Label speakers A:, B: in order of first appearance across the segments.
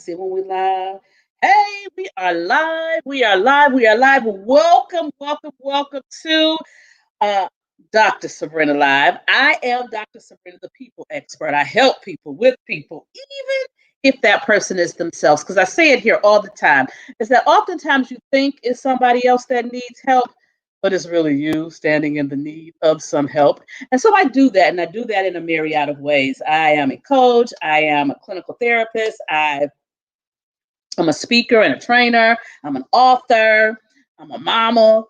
A: See when we live. Hey, we are live. We are live. We are live. Welcome, welcome, welcome to uh, Dr. Sabrina Live. I am Dr. Sabrina, the people expert. I help people with people, even if that person is themselves. Because I say it here all the time, is that oftentimes you think it's somebody else that needs help, but it's really you standing in the need of some help. And so I do that, and I do that in a myriad of ways. I am a coach, I am a clinical therapist, I'm a speaker and a trainer. I'm an author. I'm a mama.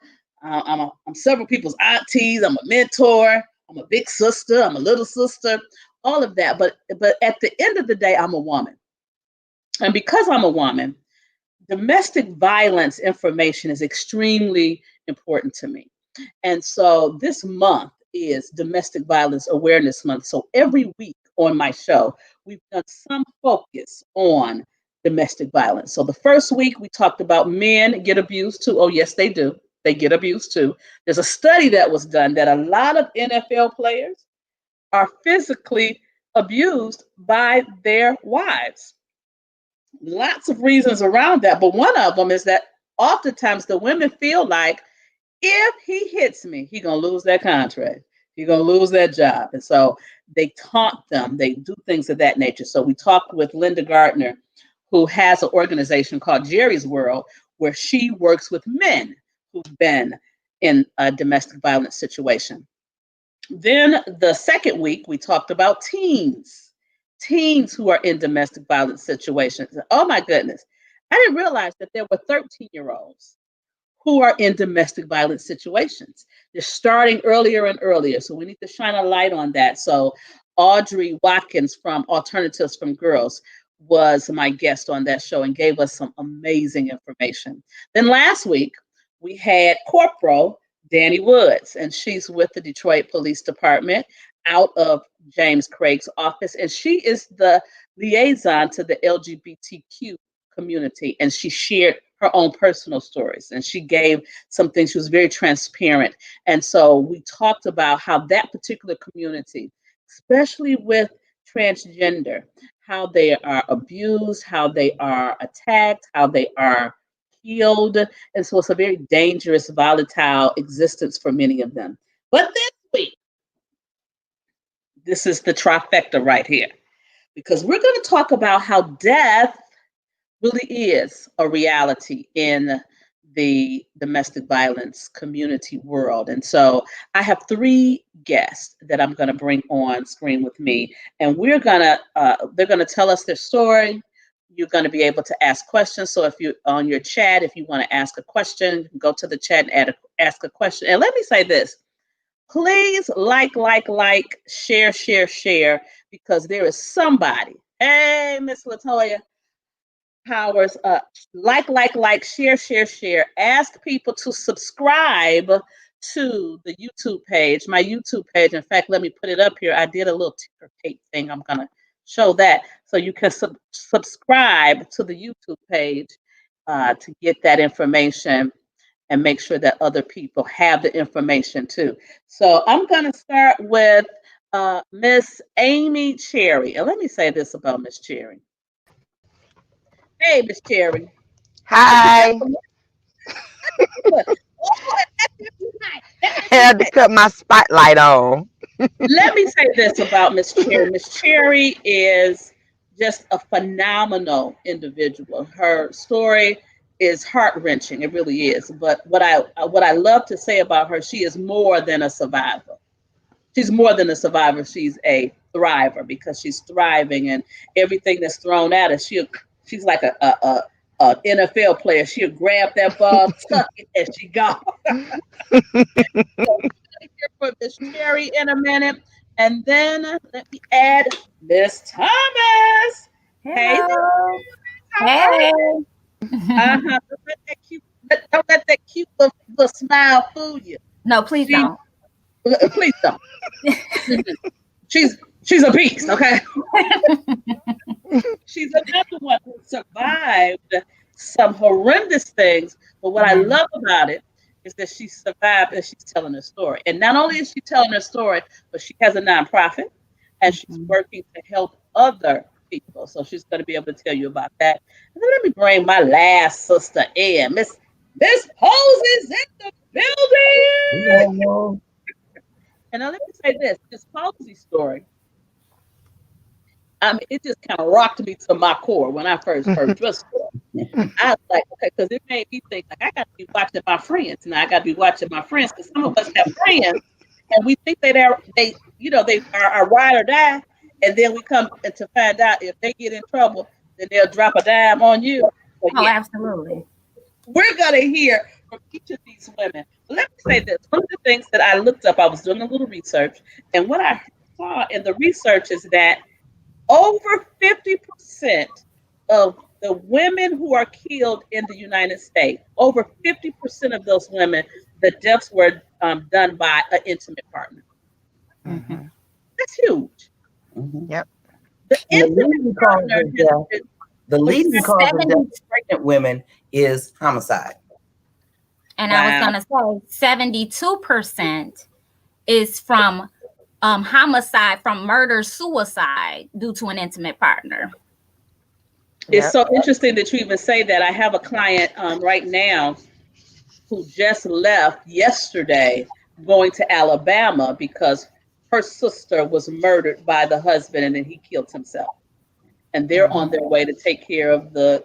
A: I'm several people's aunties. I'm a mentor. I'm a big sister. I'm a little sister. All of that. But at the end of the day, I'm a woman. And because I'm a woman, domestic violence information is extremely important to me. And so this month is Domestic Violence Awareness Month. So every week on my show, we've done some focus on domestic violence. So the first week we talked about men get abused too. Oh, yes, they do. They get abused too. There's a study that was done that a lot of NFL players are physically abused by their wives. Lots of reasons around that, but one of them is that oftentimes the women feel like if he hits me, he gonna lose that contract. He gonna lose that job. And so they taunt them. They do things of that nature. So we talked with Linda Gardner, who has an organization called Jerry's World, where she works with men who've been in a domestic violence situation. Then the second week, we talked about teens who are in domestic violence situations. Oh my goodness. I didn't realize that there were 13-year-olds who are in domestic violence situations. They're starting earlier and earlier. So we need to shine a light on that. So Audrey Watkins from Alternatives from Girls was my guest on that show and gave us some amazing information. Then last week, we had Corporal Danny Woods, and she's with the Detroit Police Department out of James Craig's office. And she is the liaison to the LGBTQ community. And she shared her own personal stories and she gave some things. She was very transparent. And so we talked about how that particular community, especially with transgender, how they are abused, how they are attacked, how they are killed. And so it's a very dangerous, volatile existence for many of them. But this week, this is the trifecta right here, because we're going to talk about how death really is a reality in the domestic violence community world. And so I have three guests that I'm going to bring on screen with me, and they're going to tell us their story. You're going to be able to ask questions. So if you on your chat, if you want to ask a question, you can go to the chat and ask a question. And let me say this. Please share, share, share, because there is somebody. Hey, Miss Latoya, powers up. Share, share, share. Ask people to subscribe to the YouTube page, my YouTube page. In fact, let me put it up here. I did a little ticker tape thing. I'm going to show that. So you can subscribe to the YouTube page to get that information and make sure that other people have the information too. So I'm going to start with Miss Amy Cherry. And let me say this about Miss Cherry. Hey, Miss Cherry. If you
B: Hi.
A: ever look, oh, that makes me
B: Had to
A: mad.
B: cut my spotlight on.
A: Let me say this about Miss Cherry. Miss Cherry is just a phenomenal individual. Her story is heart wrenching. It really is. But what I love to say about her, she is more than a survivor. She's more than a survivor. She's a thriver because she's thriving, and everything that's thrown at her, she's like a NFL player. She'll grab that ball, tuck it, and she go. So we're gonna hear from Miss Cherry in a minute, and then let me add Miss Thomas. Hey, Miss
C: Hello.
A: Thomas, how are
C: Hey.
A: you? Don't let that cute little smile fool you.
C: No, please
A: She,
C: don't.
A: please don't. Mhm. She's a beast. Okay, she's another one who survived some horrendous things. But what I
C: Mhm.
A: love about it is that she survived and she's telling her story. And not only is she telling her story, but she has a nonprofit and she's
C: Mhm.
A: working to help other people. So she's going to be able to tell you about that. And then let me bring my last sister in. Miss Posey's in the building.
C: Hello.
A: And now let me say this Posey story, I mean, it just kind of rocked me to my core when I first heard your story. I was like, okay, because it made me think like I got to be watching my friends now. I got to be watching my friends because some of us have friends and we think they are ride or die, and then we come and to find out if they get in trouble, then they'll drop a dime on you. So
D: Oh,
A: yeah,
D: absolutely.
A: we're gonna hear from each of these women. But let me say this: one of the things that I looked up, I was doing a little research, and what I saw in the research is that over 50% of the women who are killed in the United States, over 50% of those women, the deaths were done by an intimate partner.
D: Mm-hmm.
B: Mhm.
A: That's huge.
C: Mhm.
B: Yep.
A: The
C: And the
A: intimate
C: leading cause
A: partner
C: of
A: has
C: death,
A: been,
C: the
A: what you
C: leading
A: say?
C: cause of death
D: 70,
C: of pregnant women is homicide.
D: and I was
A: Wow.
D: gonna say 72% is from homicide, from murder, suicide due to an intimate partner.
A: It's
B: Yep.
A: so interesting that you even say that. I have a client right now who just left yesterday going to Alabama because her sister was murdered by the husband and then he killed himself. And they're on
B: Mhm.
A: their way to take care of the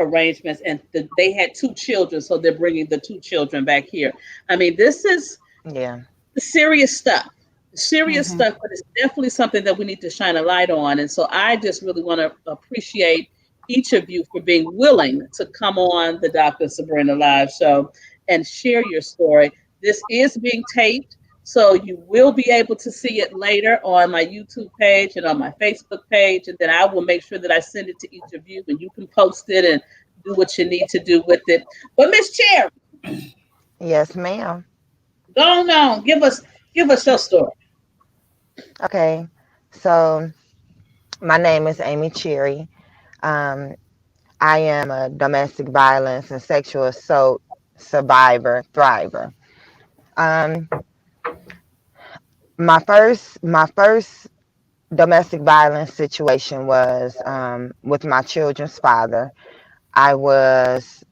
A: arrangements. And they had two children, so they're bringing the two children back here. I mean, this is
B: Yeah.
A: serious stuff. Serious
D: Mm-hmm.
A: stuff, but it's definitely something that we need to shine a light on. And so I just really want to appreciate each of you for being willing to come on the Dr. Sabrina Live show and share your story. This is being taped, so you will be able to see it later on my YouTube page and on my Facebook page. And then I will make sure that I send it to each of you and you can post it and do what you need to do with it. But Miss Cherry,
B: Yes, ma'am.
A: go on, give us your story.
B: Okay. So my name is Amy Cherry. Um, I am a domestic violence and sexual assault survivor, thriver. Um, my first domestic violence situation was with my children's father. I was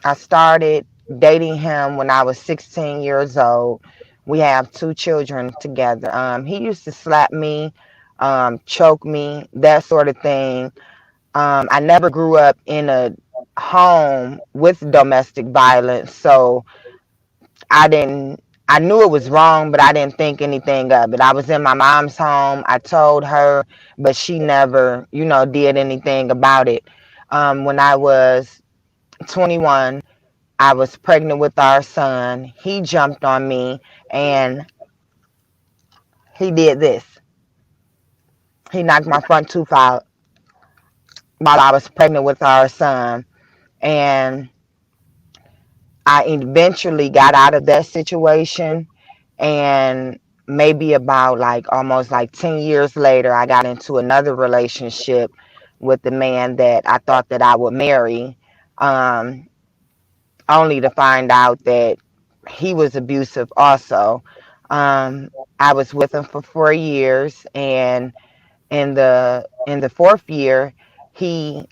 B: I started dating him when I was 16 years old. We have two children together. He used to slap me, choke me, that sort of thing. I never grew up in a home with domestic violence, so I didn't. I knew it was wrong, but I didn't think anything of it. I was in my mom's home. I told her, but she never, did anything about it. When I was 21, I was pregnant with our son. He jumped on me and he did this. He knocked my front tooth out while I was pregnant with our son. And I eventually got out of that situation. And maybe about like almost like 10 years later, I got into another relationship with the man that I thought that I would marry. Um, Only to find out that he was abusive also. Um, I was with him for 4 years, and in the fourth year, he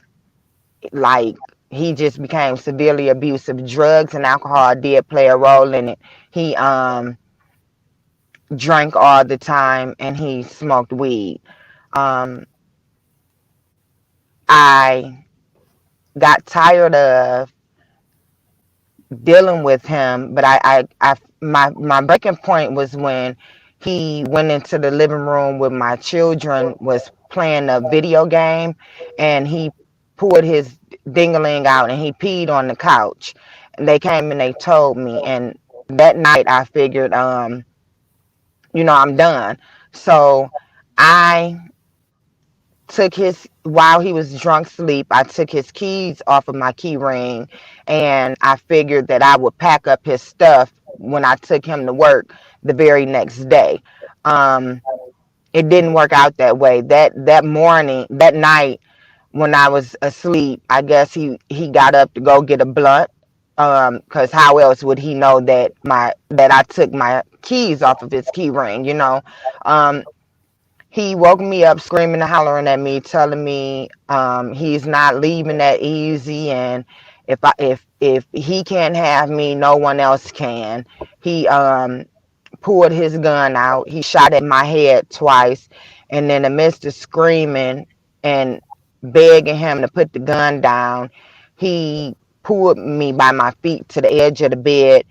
B: like he just became severely abusive. Drugs and alcohol did play a role in it. He drank all the time, and he smoked weed. Um, I got tired of dealing with him, but my breaking point was when he went into the living room with my children, was playing a video game, and he pulled his dingaling out and he peed on the couch. And they came and they told me, and that night I figured, I'm done. So I took his while he was drunk sleep, I took his keys off of my key ring, and I figured that I would pack up his stuff when I took him to work the very next day. um it didn't work out that way. That morning, that night, when I was asleep, I guess he got up to go get a blunt, because how else would he know that I took my keys off of his key ring. um He woke me up screaming and hollering at me, telling me he's not leaving that easy, and if he can't have me, no one else can. He pulled his gun out. He shot at my head twice, and in the midst of screaming and begging him to put the gun down, he pulled me by my feet to the edge of the bed,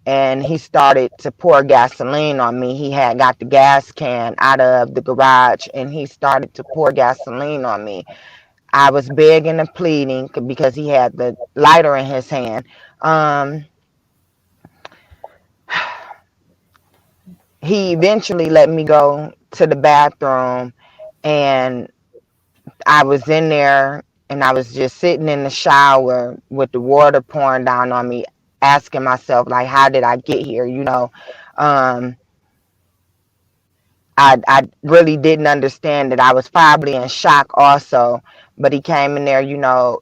B: and he started to pour gasoline on me. He had got the gas can out of the garage, and he started to pour gasoline on me. I was begging and pleading because he had the lighter in his hand. He eventually let me go to the bathroom, and I was in there, and I was just sitting in the shower with the water pouring down on me, asking myself, like, how did I get here? Um, I really didn't understand it. I was probably in shock also. But he came in there,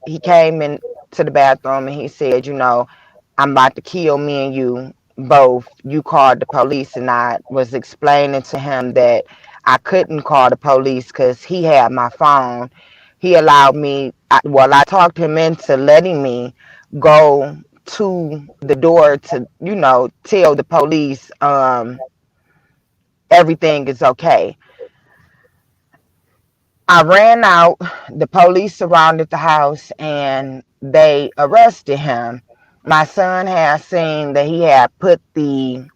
B: he came in to the bathroom, and he said, I'm about to kill me and you both. You called the police. And I was explaining to him that I couldn't call the police because he had my phone. He allowed me, I talked him into letting me go to the door to, tell the police everything is okay. I ran out. The police surrounded the house and they arrested him. My son had seen that he had put the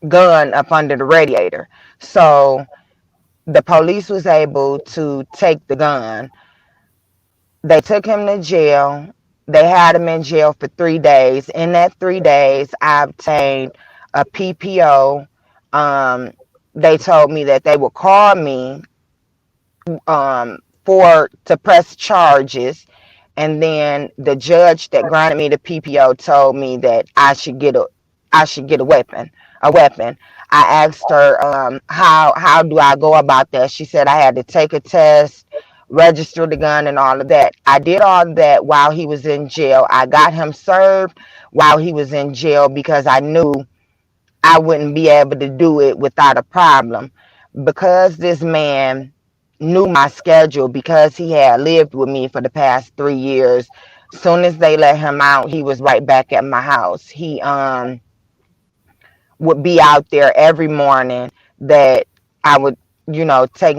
B: gun up under the radiator. So the police was able to take the gun. They took him to jail. They had him in jail for 3 days. In that 3 days, I obtained a PPO. They told me that they would call me for to press charges, and then the judge that granted me the PPO told me that I should get a weapon. I asked her how do I go about that. She said I had to take a test, register the gun, and all of that. I did all of that while he was in jail. I got him served while he was in jail because I knew I wouldn't be able to do it without a problem. Because this man knew my schedule, because he had lived with me for the past 3 years, soon as they let him out, he was right back at my house. He would be out there every morning that I would, take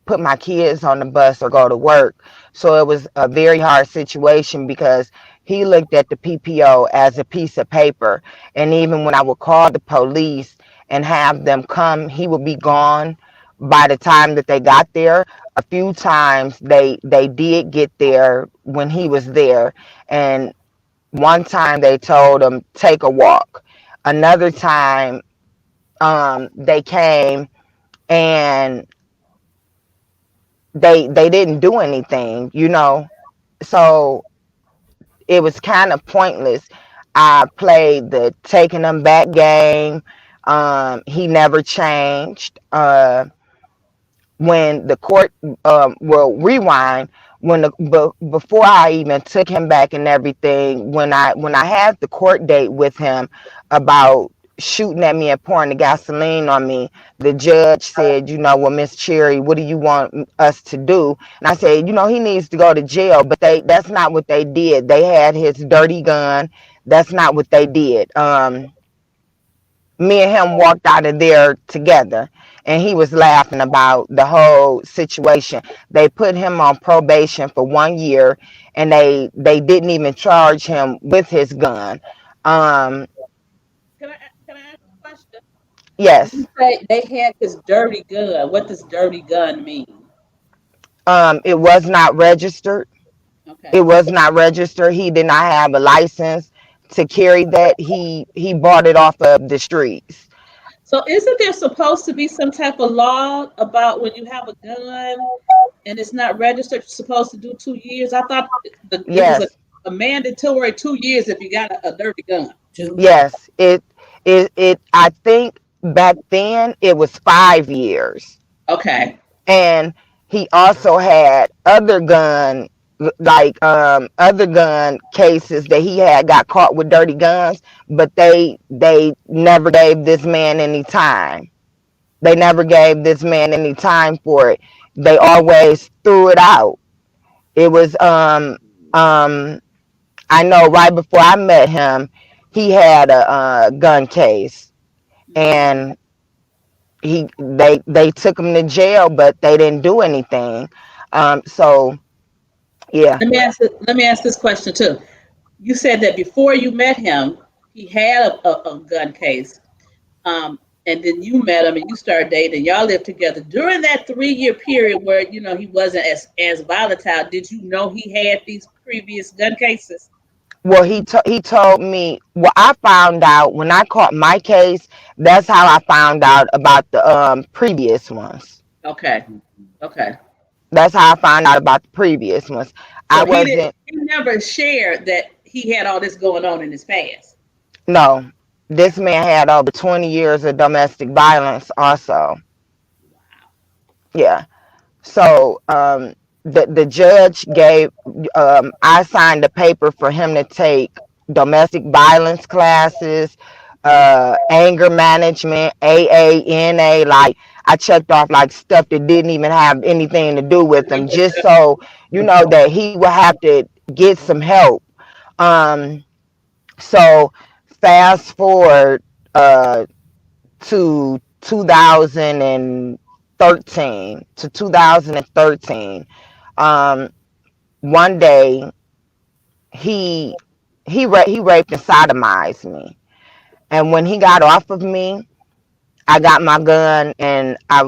B: put my kids on the bus or go to work. So it was a very hard situation because he looked at the PPO as a piece of paper. And even when I would call the police and have them come, he would be gone by the time that they got there. A few times they did get there when he was there. And one time they told him, take a walk. Another time they came and they didn't do anything, so it was kind of pointless. I played the taking them back game. He never changed. When the court will rewind, before I even took him back and everything, when I had the court date with him about shooting at me and pouring the gasoline on me, the judge said, well, Miss Cherry, what do you want us to do? And I said, he needs to go to jail. But that's not what they did. They had his dirty gun. That's not what they did. Me and him walked out of there together, and he was laughing about the whole situation. They put him on probation for 1 year, and they didn't even charge him with his gun.
A: Can I ask a question?
B: Yes.
A: You say they had this dirty gun. What does dirty gun mean?
B: It was not registered.
A: Okay.
B: It was not registered. He did not have a license to carry that. He bought it off of the streets.
A: So isn't there supposed to be some type of law about when you have a gun and it's not registered, you're supposed to do 2 years? I thought it was
B: Yes.
A: a mandatory 2 years if you got a dirty gun.
B: Yes. I think back then it was 5 years.
A: Okay.
B: And he also had other gun, like other gun cases that he had got caught with dirty guns, but they never gave this man any time. They never gave this man any time for it. They always threw it out. It was I know right before I met him, he had a gun case, and they took him to jail, but they didn't do anything. So yeah.
A: Let me ask this question too. You said that before you met him, he had a gun case. And then you met him and you started dating. Y'all lived together during that 3 year period where he wasn't as volatile. Did you know he had these previous gun cases?
B: Well, he told me. Well, I found out when I caught my case. That's how I found out about the previous ones.
A: Okay, okay.
B: That's how I found out about the previous ones. I
A: So
B: wasn't.
A: he never shared that he had all this going on in his past.
B: No, this man had over 20 years of domestic violence. Also, yeah. So the judge gave. I signed a paper for him to take domestic violence classes, anger management, AANA. Like I checked off like stuff that didn't even have anything to do with him, just so that he would have to get some help. Um, so fast forward to 2013 to 2013. Um, One day he he raped and sodomized me, and when he got off of me, I got my gun and I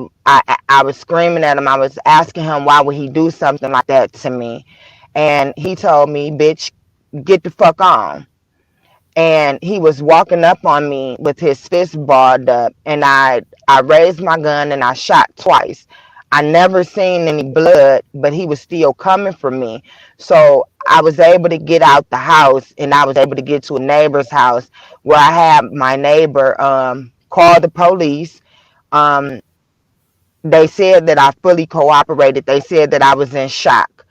B: was screaming at him. I was asking him why would he do something like that to me, and he told me, "Bitch, get the fuck on." And he was walking up on me with his fist balled up, and I raised my gun and I shot twice. I never seen any blood, but he was still coming for me. So I was able to get out the house, and I was able to get to a neighbor's house where I had my neighbor call the police. um they said that I fully cooperated. They said that I was in shock.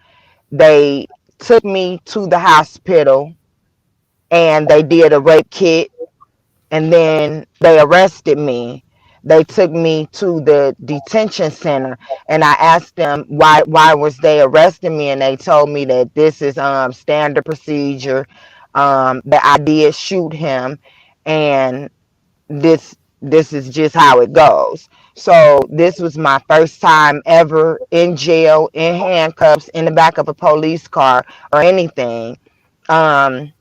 B: They took me to the hospital and they did a rape kit, and then they arrested me. They took me to the detention center, and I asked them why was they arresting me, and they told me that this is standard procedure, that I did shoot him, and this is just how it goes. So this was my first time ever in jail, in handcuffs, in the back of a police car or anything. um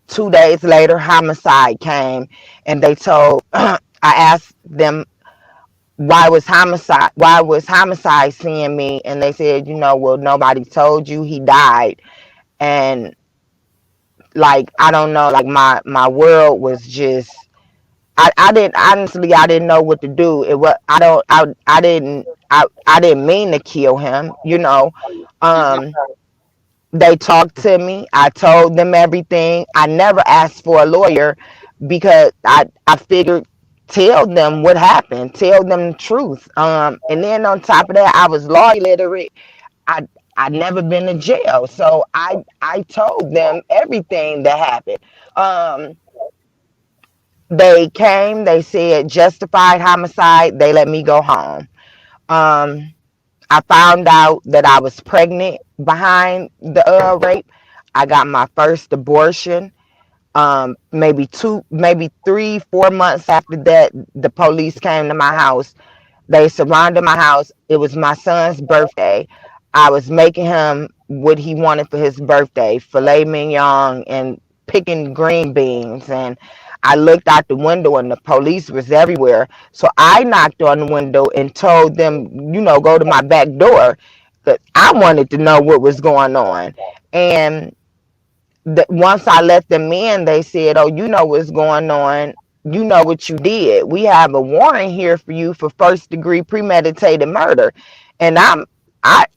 B: 2 days later, homicide came, and they told. I asked them why was homicide seeing me, and they said, well, nobody told you he died. And like I don't know, like my world was just. I didn't honestly, I didn't know what to do. It was I didn't mean to kill him. um they talked to me. I told them everything. I never asked for a lawyer because I figured, tell them what happened, tell them the truth. And then on top of that, I was law illiterate. I'd never been to jail, so I told them everything that happened. Um, they came. They said justified homicide. They let me go home. Um, I found out that I was pregnant behind the rape. I got my first abortion. Maybe 3, 4 months after that, the police came to my house. They surrounded my house. It was my son's birthday. I was making him what he wanted for his birthday, filet mignon and picking green beans. And I looked out the window and the police was everywhere. So I knocked on the window and told them, go to my back door. But I wanted to know what was going on. And once I let them in, they said, "Oh, you know what's going on. You know what you did. We have a warrant here for you for first-degree premeditated murder." And all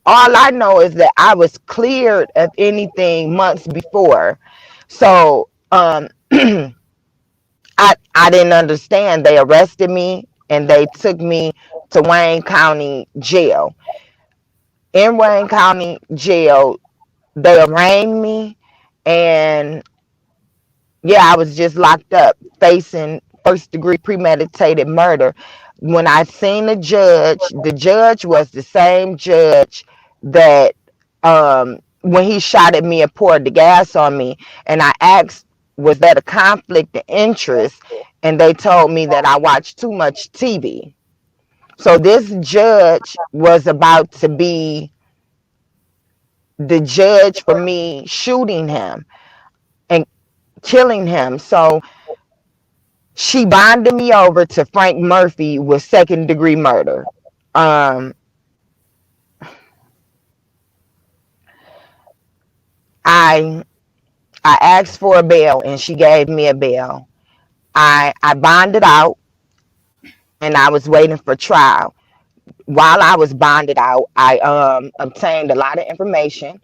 B: I know is that I was cleared of anything months before. So I didn't understand. They arrested me and they took me to Wayne County Jail. In Wayne County Jail, they arraigned me, and yeah, I was just locked up facing first degree premeditated murder. When I seen the judge was the same judge that when he shot at me and poured the gas on me, and I asked, was that a conflict of interest? And they told me that I watched too much TV. So this judge was about to be the judge for me shooting him and killing him. So she bonded me over to Frank Murphy with second-degree murder. Um, I I asked for a bail and she gave me a bail. I bonded out and I was waiting for trial. While I was bonded out, I obtained a lot of information.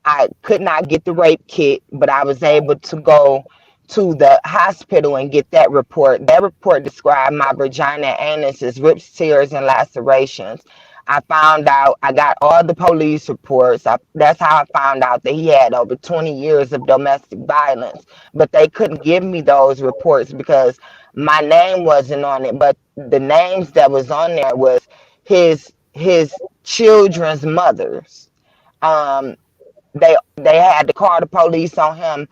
B: I could not get the rape kit, but I was able to go to the hospital and get that report. That report described my vagina and anus as rips, tears, and lacerations. I found out, I got all the police reports. That's how I found out that he had over 20 years of domestic violence. But they couldn't give me those reports because my name wasn't on it. But the names that was on there was his children's mothers. Um, they had to call the police on him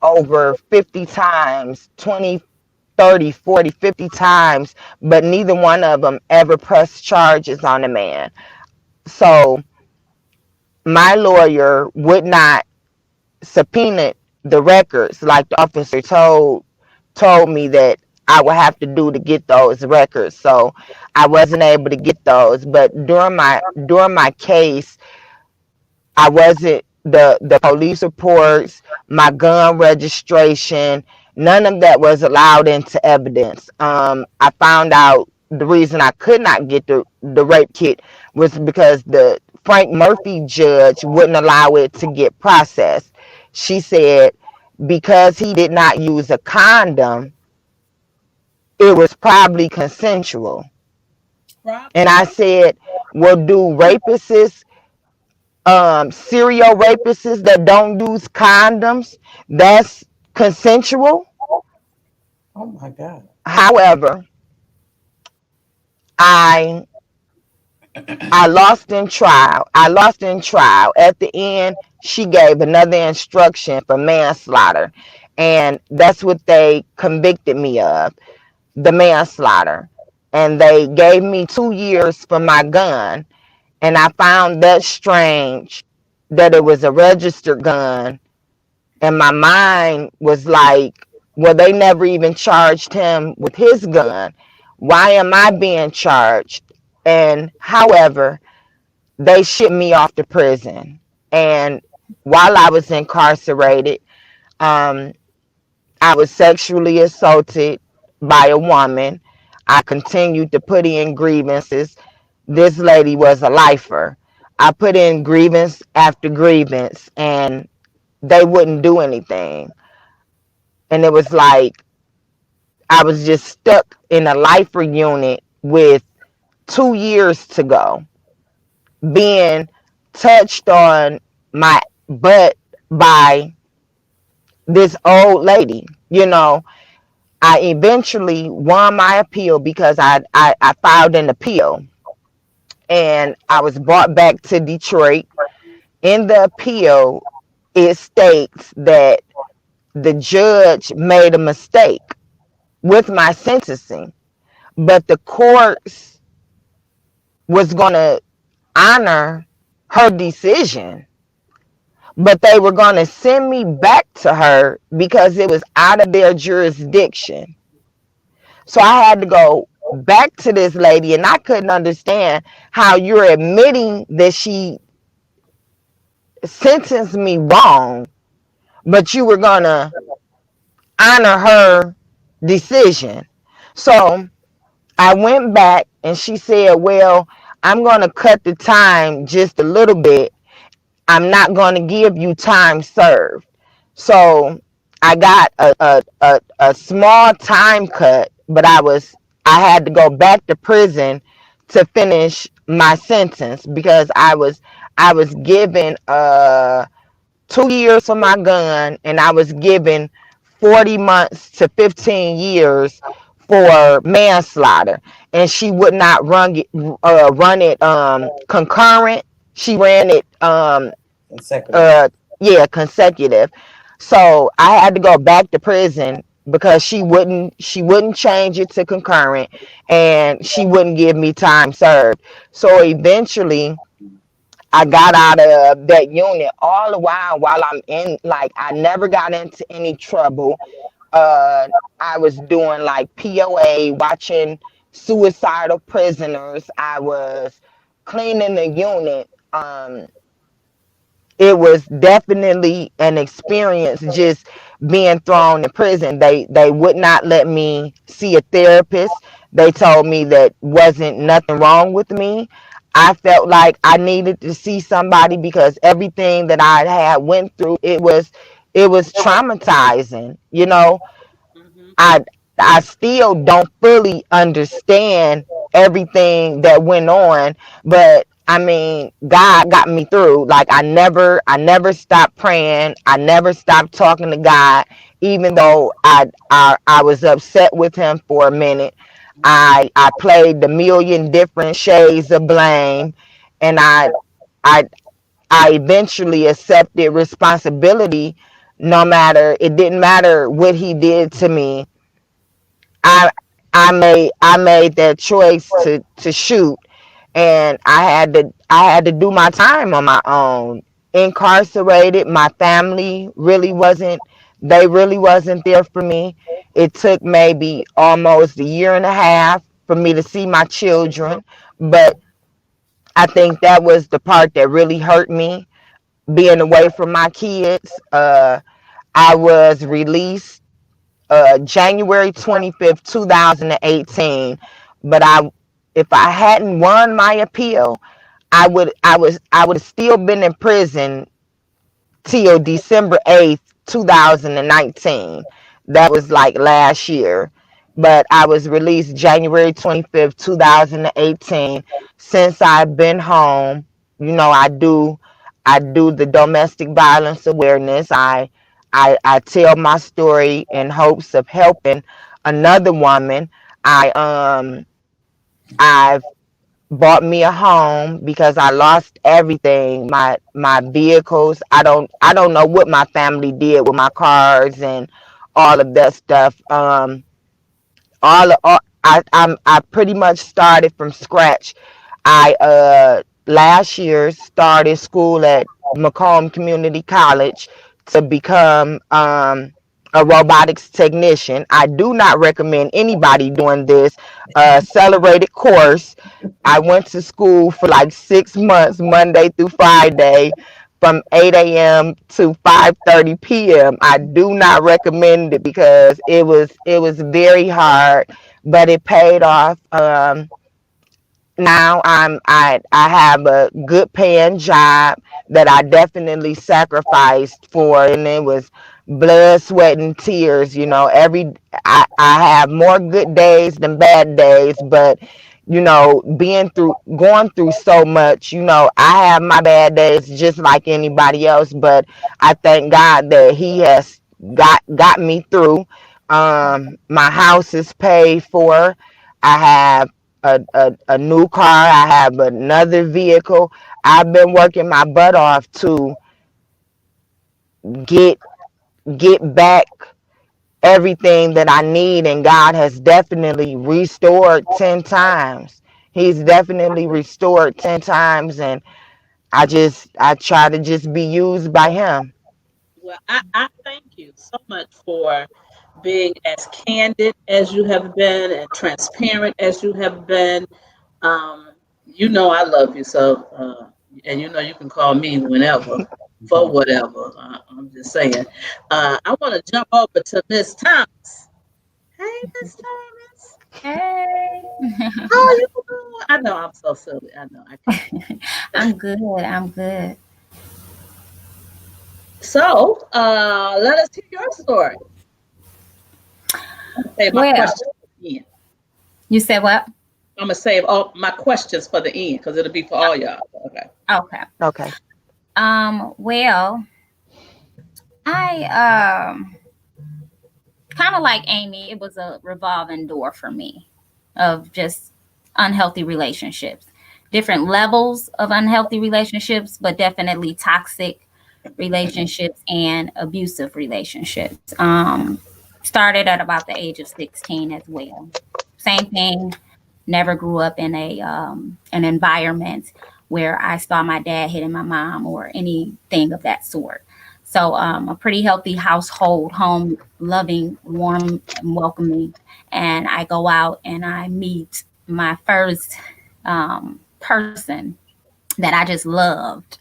B: over 50 times, 20, 30, 40, 50 times, but neither one of them ever pressed charges on the man. So my lawyer would not subpoena the records like the officer told me that I would have to do to get those records. So I wasn't able to get those. But during my case, I wasn't the police reports, my gun registration, none of that was allowed into evidence. I found out the reason I could not get the rape kit was because the Frank Murphy judge wouldn't allow it to get processed. She said because he did not use a condom, it was probably consensual. And I said, well, do rapists serial rapists that don't use condoms, that's consensual?
C: Oh my God.
B: However, I I lost in trial. I lost in trial. At the end, she gave another instruction for manslaughter. And that's what they convicted me of, the manslaughter. And they gave me 2 years for my gun. And I found that strange that it was a registered gun. And my mind was like, well, they never even charged him with his gun. Why am I being charged? And however, they shipped me off to prison. And while I was incarcerated, um, I was sexually assaulted by a woman. I continued to put in grievances. This lady was a lifer. I put in grievance after grievance, and they wouldn't do anything. And it was like I was just stuck in a lifer unit with 2 years to go, being touched on my butt by this old lady. I eventually won my appeal because I filed an appeal and I was brought back to Detroit. In the appeal, it states that the judge made a mistake with my sentencing, but the courts was going to honor her decision, but they were going to send me back to her because it was out of their jurisdiction. So I had to go back to this lady, and I couldn't understand how you're admitting that she sentenced me wrong, but you were going to honor her decision. So I went back and she said, well, I'm going to cut the time just a little bit. I'm not going to give you time served. So I got a small time cut, but I had to go back to prison to finish my sentence because I was given 2 years for my gun, and I was given 40 months to 15 years for manslaughter, and she would not run it concurrent. She ran it
C: Consecutive.
B: uh yeah, consecutive. So I had to go back to prison because she wouldn't change it to concurrent, and she wouldn't give me time served. So eventually I got out of that unit. All the while I'm in, like, I never got into any trouble. I was doing like POA, watching suicidal prisoners. I was cleaning the unit. It was definitely an experience just being thrown in prison. They would not let me see a therapist. They told me that wasn't nothing wrong with me. I felt like I needed to see somebody because everything that I had went through, it was traumatizing.
A: Mm-hmm.
B: I I still don't fully understand everything that went on, but I mean, God got me through. Like, I never stopped praying. I never stopped talking to God, even though I was upset with him for a minute. I played the million different shades of blame, and I I eventually accepted responsibility. No matter, it didn't matter what he did to me. I I made that choice to shoot, and I had to do my time on my own. Incarcerated, my family really wasn't there for me. It took maybe almost a year and a half for me to see my children, but I think that was the part that really hurt me, being away from my kids. I was released January 25th, 2018. But if I hadn't won my appeal, I would have still been in prison till December 8th, 2019. That was like last year. But I was released January 25th, 2018. Since I've been home, I do the domestic violence awareness. I tell my story in hopes of helping another woman. I've bought me a home because I lost everything. My vehicles. I don't know what my family did with my cars and all of that stuff. I pretty much started from scratch. I last year started school at Macomb Community College to become a robotics technician. I do not recommend anybody doing this accelerated course. I went to school for like 6 months, Monday through Friday, from 8 a.m. to 5:30 p.m. I do not recommend it because it was very hard, but it paid off. Now I have a good paying job that I definitely sacrificed for, and it was blood, sweat, and tears. I have more good days than bad days, but going through so much. I have my bad days just like anybody else, but I thank God that He has got me through. My house is paid for. I have a new car. I have another vehicle. I've been working my butt off to get get back everything that I need, and God has definitely restored 10 times. He's definitely restored 10 times, and I try to just be used by him.
A: Well, I thank you so much for being as candid as you have been and transparent as you have been. You know I love you, so and you know you can call me whenever for whatever. I'm just saying. I want to jump over to Miss Thomas. Hey, Miss Thomas.
D: Hey.
A: How are you doing? I know I'm so silly. I know I can't.
D: I'm good. I'm good.
A: So, let us hear your story. I'm gonna save my
D: Well,
A: questions for the end.
D: you said what?
A: I'm gonna save all my questions for the end because it'll be for all y'all. Okay.
D: Okay.
B: Okay.
D: Well, I kind of like Amy, it was a revolving door for me of just unhealthy relationships, different levels of unhealthy relationships, but definitely toxic relationships and abusive relationships. Started at about the age of 16 as well. Same thing. Never grew up in an environment where I saw my dad hitting my mom or anything of that sort. So a pretty healthy household, home, loving, warm, and welcoming. And I go out and I meet my first person that I just loved,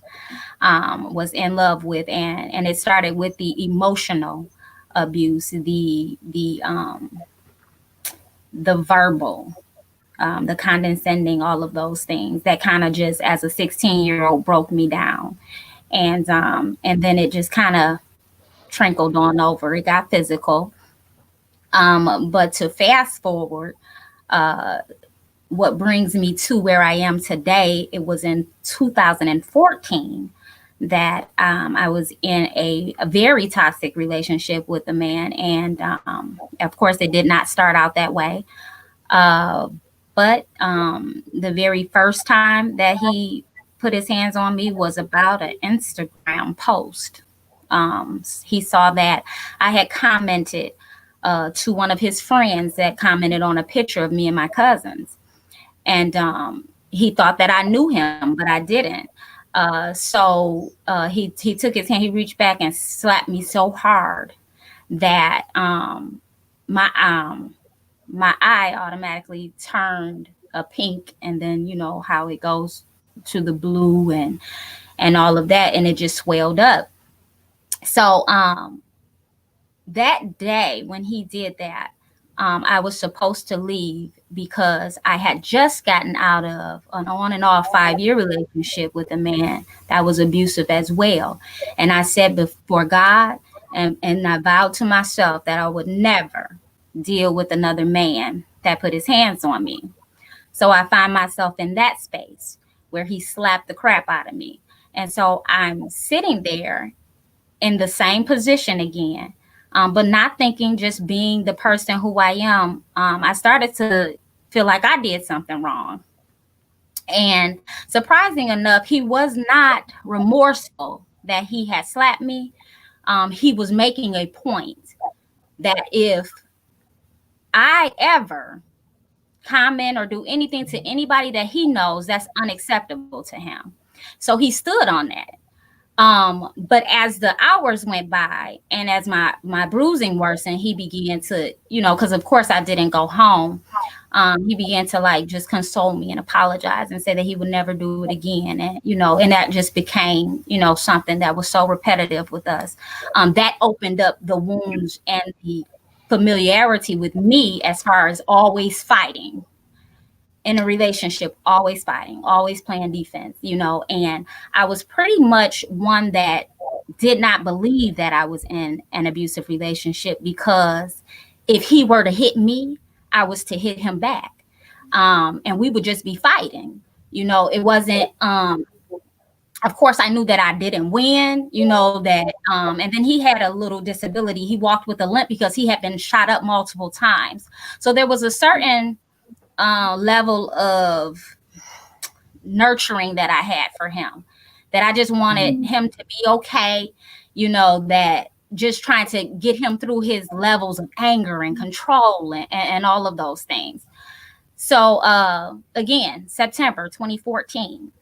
D: was in love with, and it started with the emotional abuse, the verbal, the condescending, all of those things that kind of just, as a 16-year-old, broke me down. And then it just kind of trickled on over. It got physical. But to fast forward, what brings me to where I am today, it was in 2014 that I was in a very toxic relationship with a man. And of course, it did not start out that way. But the very first time that he put his hands on me was about an Instagram post. He saw that I had commented to one of his friends that commented on a picture of me and my cousins. And he thought that I knew him, but I didn't. So he took his hand, he reached back and slapped me so hard that my eye automatically turned pink, and then you know how it goes to the blue and all of that, and it just swelled up. So that day when he did that, I was supposed to leave because I had just gotten out of an on and off 5-year relationship with a man that was abusive as well. And I said before God, and I vowed to myself that I would never deal with another man that put his hands on me. So I find myself in that space where he slapped the crap out of me. And so I'm sitting there in the same position again, but not thinking, just being the person who I am. I started to feel like I did something wrong. And surprising enough, he was not remorseful that he had slapped me. He was making a point that if I ever comment or do anything to anybody that he knows, that's unacceptable to him. So he stood on that. But as the hours went by and as my bruising worsened, he began to, because of course I didn't go home. He began to like just console me and apologize and say that he would never do it again. And, and that just became, something that was so repetitive with us. That opened up the wounds and the familiarity with me as far as always fighting in a relationship, always fighting, always playing defense, and I was pretty much one that did not believe that I was in an abusive relationship, because if he were to hit me, I was to hit him back. And we would just be fighting, it wasn't, of course I knew that I didn't win, that, and then he had a little disability. He walked with a limp because he had been shot up multiple times. So there was a certain level of nurturing that I had for him, that I just wanted him to be okay, that just trying to get him through his levels of anger and control and all of those things. So again, September 2014,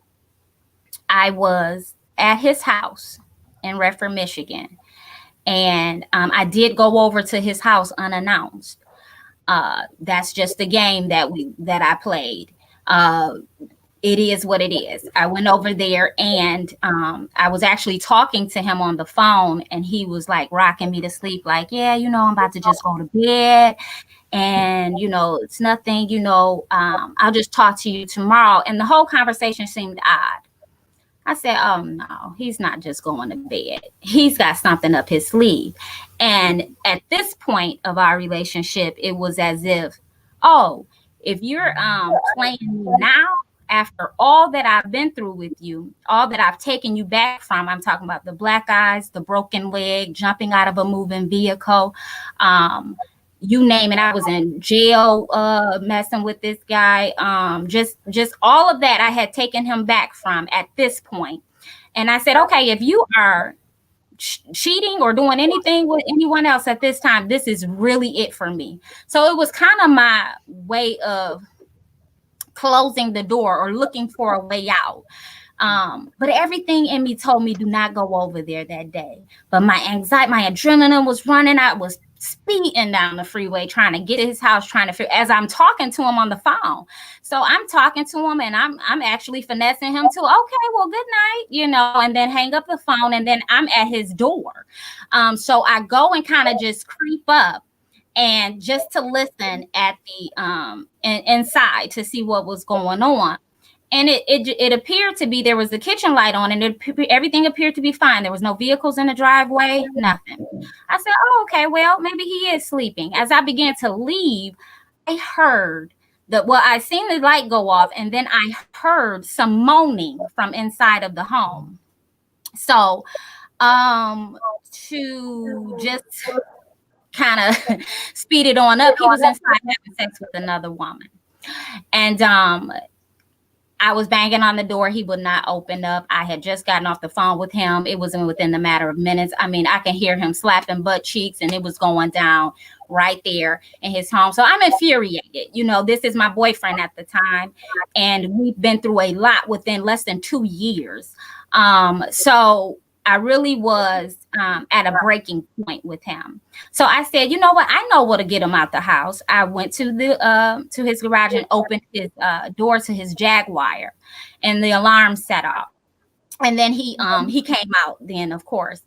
D: I was at his house in Redford, Michigan, and I did go over to his house unannounced. That's just the game that I played. It is what it is. I went over there and I was actually talking to him on the phone, and he was like rocking me to sleep, like, yeah, I'm about to just go to bed, and it's nothing, I'll just talk to you tomorrow. And the whole conversation seemed odd. I said, oh no, he's not just going to bed. He's got something up his sleeve. And at this point of our relationship, it was as if, oh, if you're playing me now after all that I've been through with you, all that I've taken you back from, I'm talking about the black eyes, the broken leg, jumping out of a moving vehicle, you name it. I was in jail messing with this guy. Just all of that I had taken him back from at this point. And I said, okay, if you are cheating or doing anything with anyone else at this time, this is really it for me. So it was kind of my way of closing the door or looking for a way out. But everything in me told me do not go over there that day. But my anxiety, my adrenaline was running. I was speeding down the freeway trying to get to his house, trying to figure, as I'm talking to him on the phone. So I'm talking to him and I'm actually finessing him too. Okay, well, good night, you know, and then hang up the phone, and then I'm at his door. So I go and kind of just creep up and just to listen at the inside to see what was going on. And it appeared to be, there was the kitchen light on, and everything appeared to be fine. There was no vehicles in the driveway, nothing. I said, oh, okay, well, maybe he is sleeping. As I began to leave, I heard I seen the light go off, and then I heard some moaning from inside of the home. So to just kind of speed it on up, he was inside having sex with another woman. And I was banging on the door. He would not open up. I had just gotten off the phone with him. It was within the matter of minutes. I mean, I can hear him slapping butt cheeks, and it was going down right there in his home. So I'm infuriated. You know, this is my boyfriend at the time, and we've been through a lot within less than 2 years. So I really was at a breaking point with him. So I said, you know what? I know what to get him out the house. I went to his garage and opened his door to his Jaguar, and the alarm set off. And then he came out then, of course,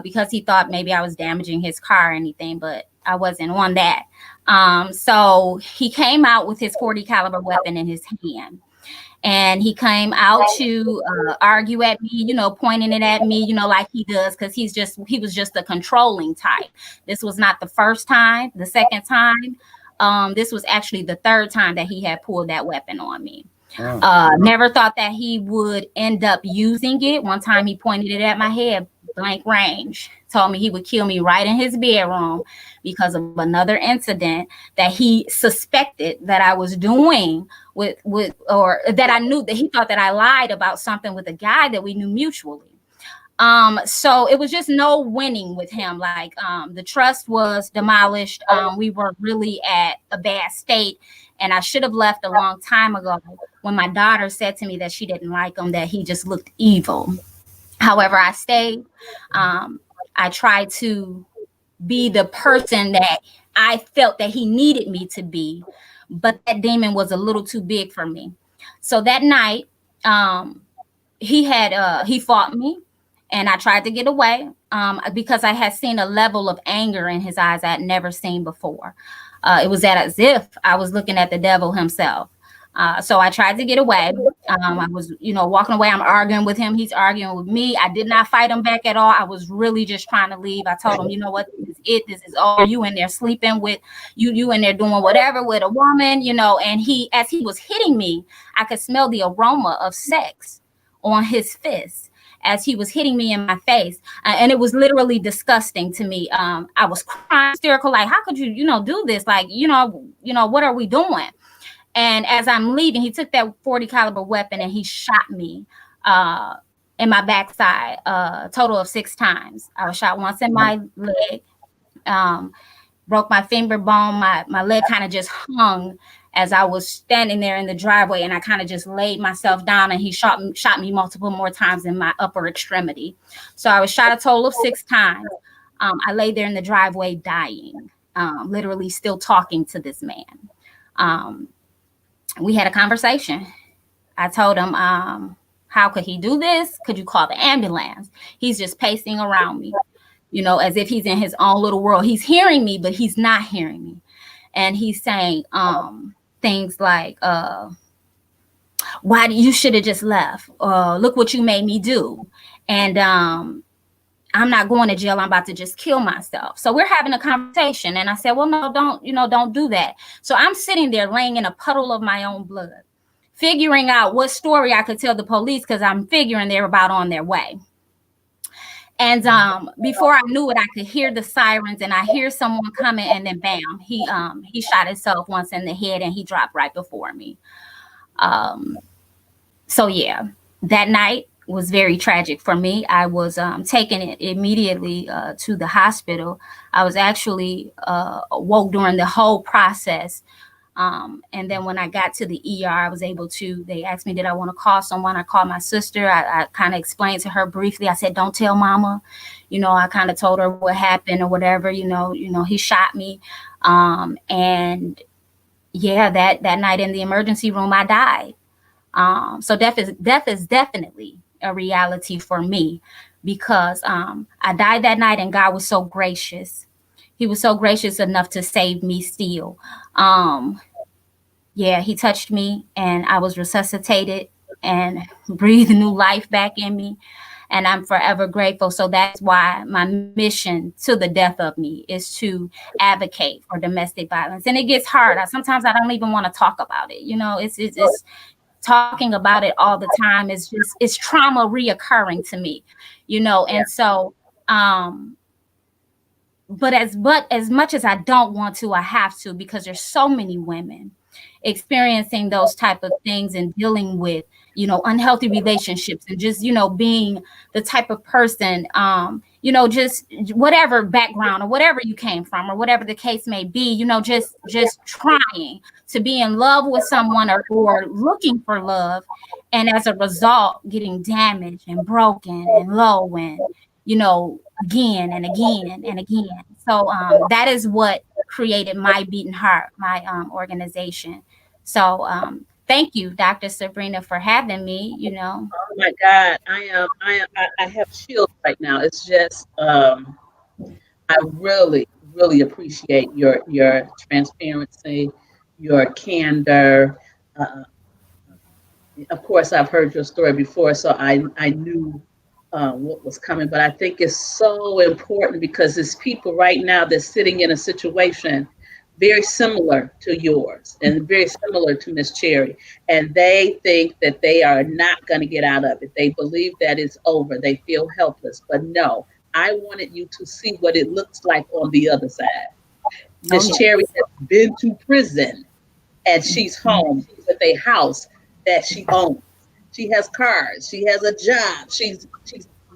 D: because he thought maybe I was damaging his car or anything, but I wasn't on that. So he came out with his .40 caliber weapon in his hand. And he came out to argue at me, you know, pointing it at me, you know, like he does, because he was just a controlling type. This was not the first time, the second time. This was actually the third time that he had pulled that weapon on me. Never thought that he would end up using it. One time he pointed it at my head, blank range, told me he would kill me right in his bedroom because of another incident that he suspected that I was doing or that I knew, that he thought that I lied about something with a guy that we knew mutually. So it was just no winning with him. Like, the trust was demolished. We were really at a bad state, and I should have left a long time ago when my daughter said to me that she didn't like him, that he just looked evil. However, I stayed. I tried to be the person that I felt that he needed me to be, but that demon was a little too big for me. So that night, he fought me, and I tried to get away because I had seen a level of anger in his eyes I had never seen before. It was as if I was looking at the devil himself. So I tried to get away. I was, you know, walking away. I'm arguing with him. He's arguing with me. I did not fight him back at all. I was really just trying to leave. I told him, you know what, this is it. This is over. You in there sleeping with you in there doing whatever with a woman, you know. And as he was hitting me, I could smell the aroma of sex on his fist as he was hitting me in my face. And it was literally disgusting to me. I was crying, hysterical, like, how could you, you know, do this? Like, you know, what are we doing? And as I'm leaving, he took that .40 caliber weapon and he shot me in my backside, a total of 6 times. I was shot once in my leg, broke my finger bone. My leg kind of just hung as I was standing there in the driveway, and I kind of just laid myself down, and he shot me multiple more times in my upper extremity. So I was shot a total of 6 times. I lay there in the driveway dying, literally still talking to this man. We had a conversation. I told him, how could he do this? Could you call the ambulance? He's just pacing around me, you know, as if he's in his own little world. He's hearing me, but he's not hearing me. And he's saying things like, why you should have just left? Look what you made me do. And I'm not going to jail. I'm about to just kill myself. So we're having a conversation. And I said, well, no, don't do that. So I'm sitting there laying in a puddle of my own blood, figuring out what story I could tell the police because I'm figuring they're about on their way. And before I knew it, I could hear the sirens and I hear someone coming, and then bam, he shot himself once in the head and he dropped right before me. So yeah, that night was very tragic for me. I was taken immediately to the hospital. I was actually woke during the whole process. And then when I got to the ER, I was able to, they asked me, did I want to call someone? I called my sister. I kind of explained to her briefly. I said, don't tell mama. I kind of told her what happened or whatever, he shot me. And yeah, that night in the emergency room, I died. So death is definitely a reality for me because I died that night and God was so gracious. He was so gracious enough to save me still. Yeah, he touched me and I was resuscitated and breathed new life back in me. And I'm forever grateful. So that's why my mission to the death of me is to advocate for domestic violence. And it gets hard. Sometimes I don't even want to talk about it. It's talking about it all the time is just, it's trauma reoccurring to me, and so, but as much as I don't want to, I have to, because there's so many women experiencing those type of things and dealing with, unhealthy relationships and just, being the type of person, just whatever background or whatever you came from or whatever the case may be, just trying to be in love with someone or looking for love. And as a result, getting damaged and broken and low and, again and again and again. So that is what created My Beating Heart, my organization. So thank you, Dr. Sabrina, for having me.
A: Oh my God, I have chills right now. It's just I really, really appreciate your transparency, your candor. Of course, I've heard your story before, so I knew what was coming. But I think it's so important because there's people right now that's sitting in a situation very similar to yours and very similar to Miss Cherry. And they think that they are not going to get out of it. They believe that it's over. They feel helpless. But no, I wanted you to see what it looks like on the other side. Miss Cherry has been to prison and she's home with a house that she owns. She has cars. She has a job. She's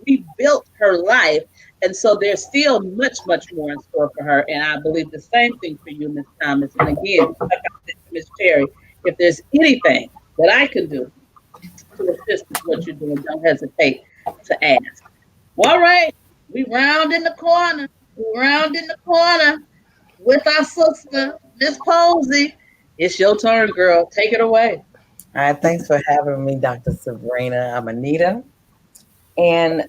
A: rebuilt her life. And so there's still much, much more in store for her. And I believe the same thing for you, Ms. Thomas. And again, like I said to Ms. Cherry, if there's anything that I can do to assist with what you're doing, don't hesitate to ask. All right, we round in the corner. With our sister, Miss Posey. It's your turn, girl. Take it away.
C: All right, thanks for having me, Dr. Sabrina. I'm Anita. And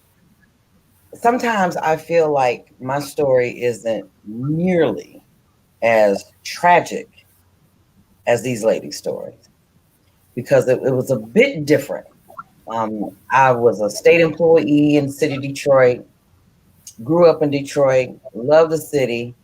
C: sometimes I feel like my story isn't nearly as tragic as these ladies' stories because it was a bit different. I was a state employee in the city of Detroit, grew up in Detroit, loved the city.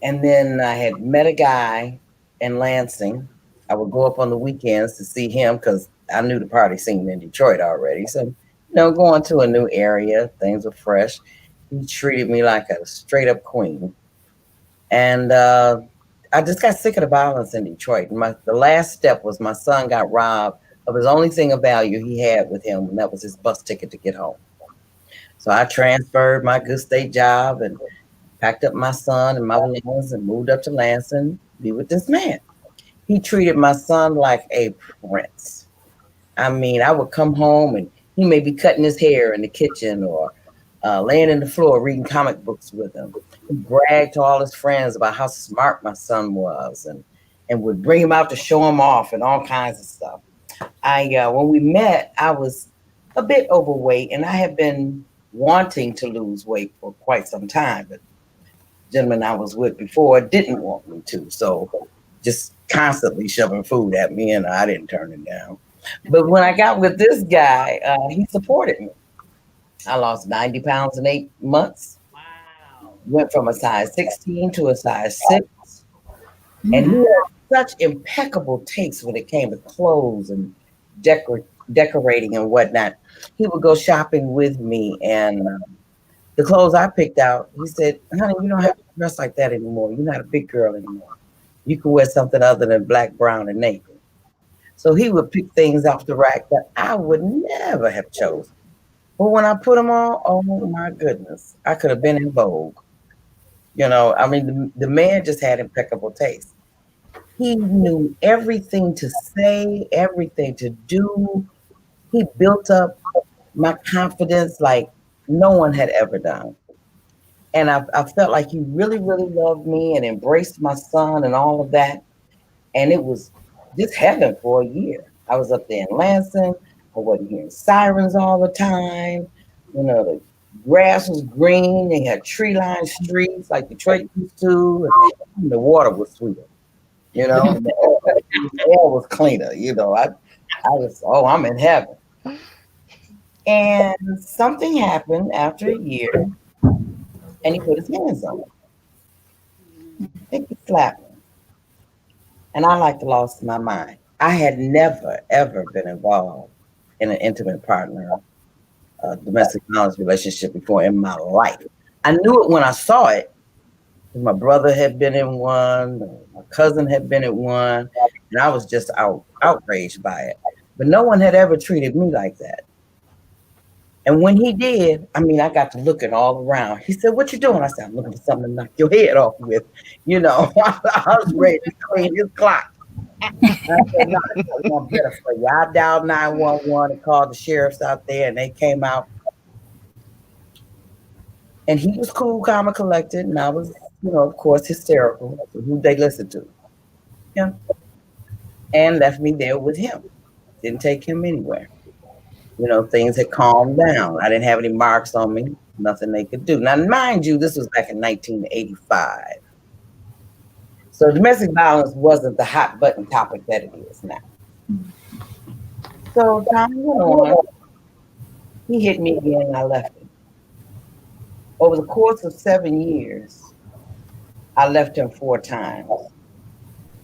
C: And then I had met a guy in Lansing. I would go up on the weekends to see him because I knew the party scene in Detroit already. So, going to a new area, things were fresh. He treated me like a straight up queen. And I just got sick of the violence in Detroit. The last step was my son got robbed of his only thing of value he had with him, and that was his bus ticket to get home. So I transferred my good state job and packed up my son and my limbs and moved up to Lansing to be with this man. He treated my son like a prince. I mean, I would come home and he may be cutting his hair in the kitchen or laying in the floor reading comic books with him. He bragged to all his friends about how smart my son was and would bring him out to show him off and all kinds of stuff. When we met, I was a bit overweight and I had been wanting to lose weight for quite some time, but the gentleman I was with before didn't want me to. So just constantly shoving food at me and I didn't turn it down. But when I got with this guy, he supported me. I lost 90 pounds in 8 months. Wow. Went from a size 16 to a size 6. Mm-hmm. And he had such impeccable taste when it came to clothes and decorating and whatnot. He would go shopping with me, and the clothes I picked out, he said, "Honey, you don't have to dress like that anymore. You're not a big girl anymore. You can wear something other than black, brown, and navy." So he would pick things off the rack that I would never have chosen. But when I put them on, oh my goodness, I could have been in Vogue. I mean, the man just had impeccable taste. He knew everything to say, everything to do. He built up my confidence like no one had ever done. And I felt like he really, really loved me and embraced my son and all of that. And it was just heaven for a year. I was up there in Lansing. I wasn't hearing sirens all the time. The grass was green. They had tree-lined streets like Detroit used to. And the water was sweeter. The air was cleaner. I was, I'm in heaven. And something happened after a year, and he put his hands on me. I think he slapped me. And I lost my mind. I had never, ever been involved in an intimate partner, domestic violence relationship before in my life. I knew it when I saw it. My brother had been in one, my cousin had been in one, and I was just outraged by it. But no one had ever treated me like that. And when he did, I got to looking all around. He said, "What you doing?" I said, "I'm looking for something to knock your head off with." I was ready to clean his clock. I said, "No, I'm better for you." I dialed 911 and called the sheriffs out there, and they came out. And he was cool, calm, and collected, and I was, of course, hysterical. Who they listened to? Him. And left me there with him. Didn't take him anywhere. Things had calmed down. I didn't have any marks on me, nothing they could do. Now, mind you, this was back in 1985. So domestic violence wasn't the hot button topic that it is now. So time went on. He hit me again and I left him. Over the course of 7 years, I left him 4 times.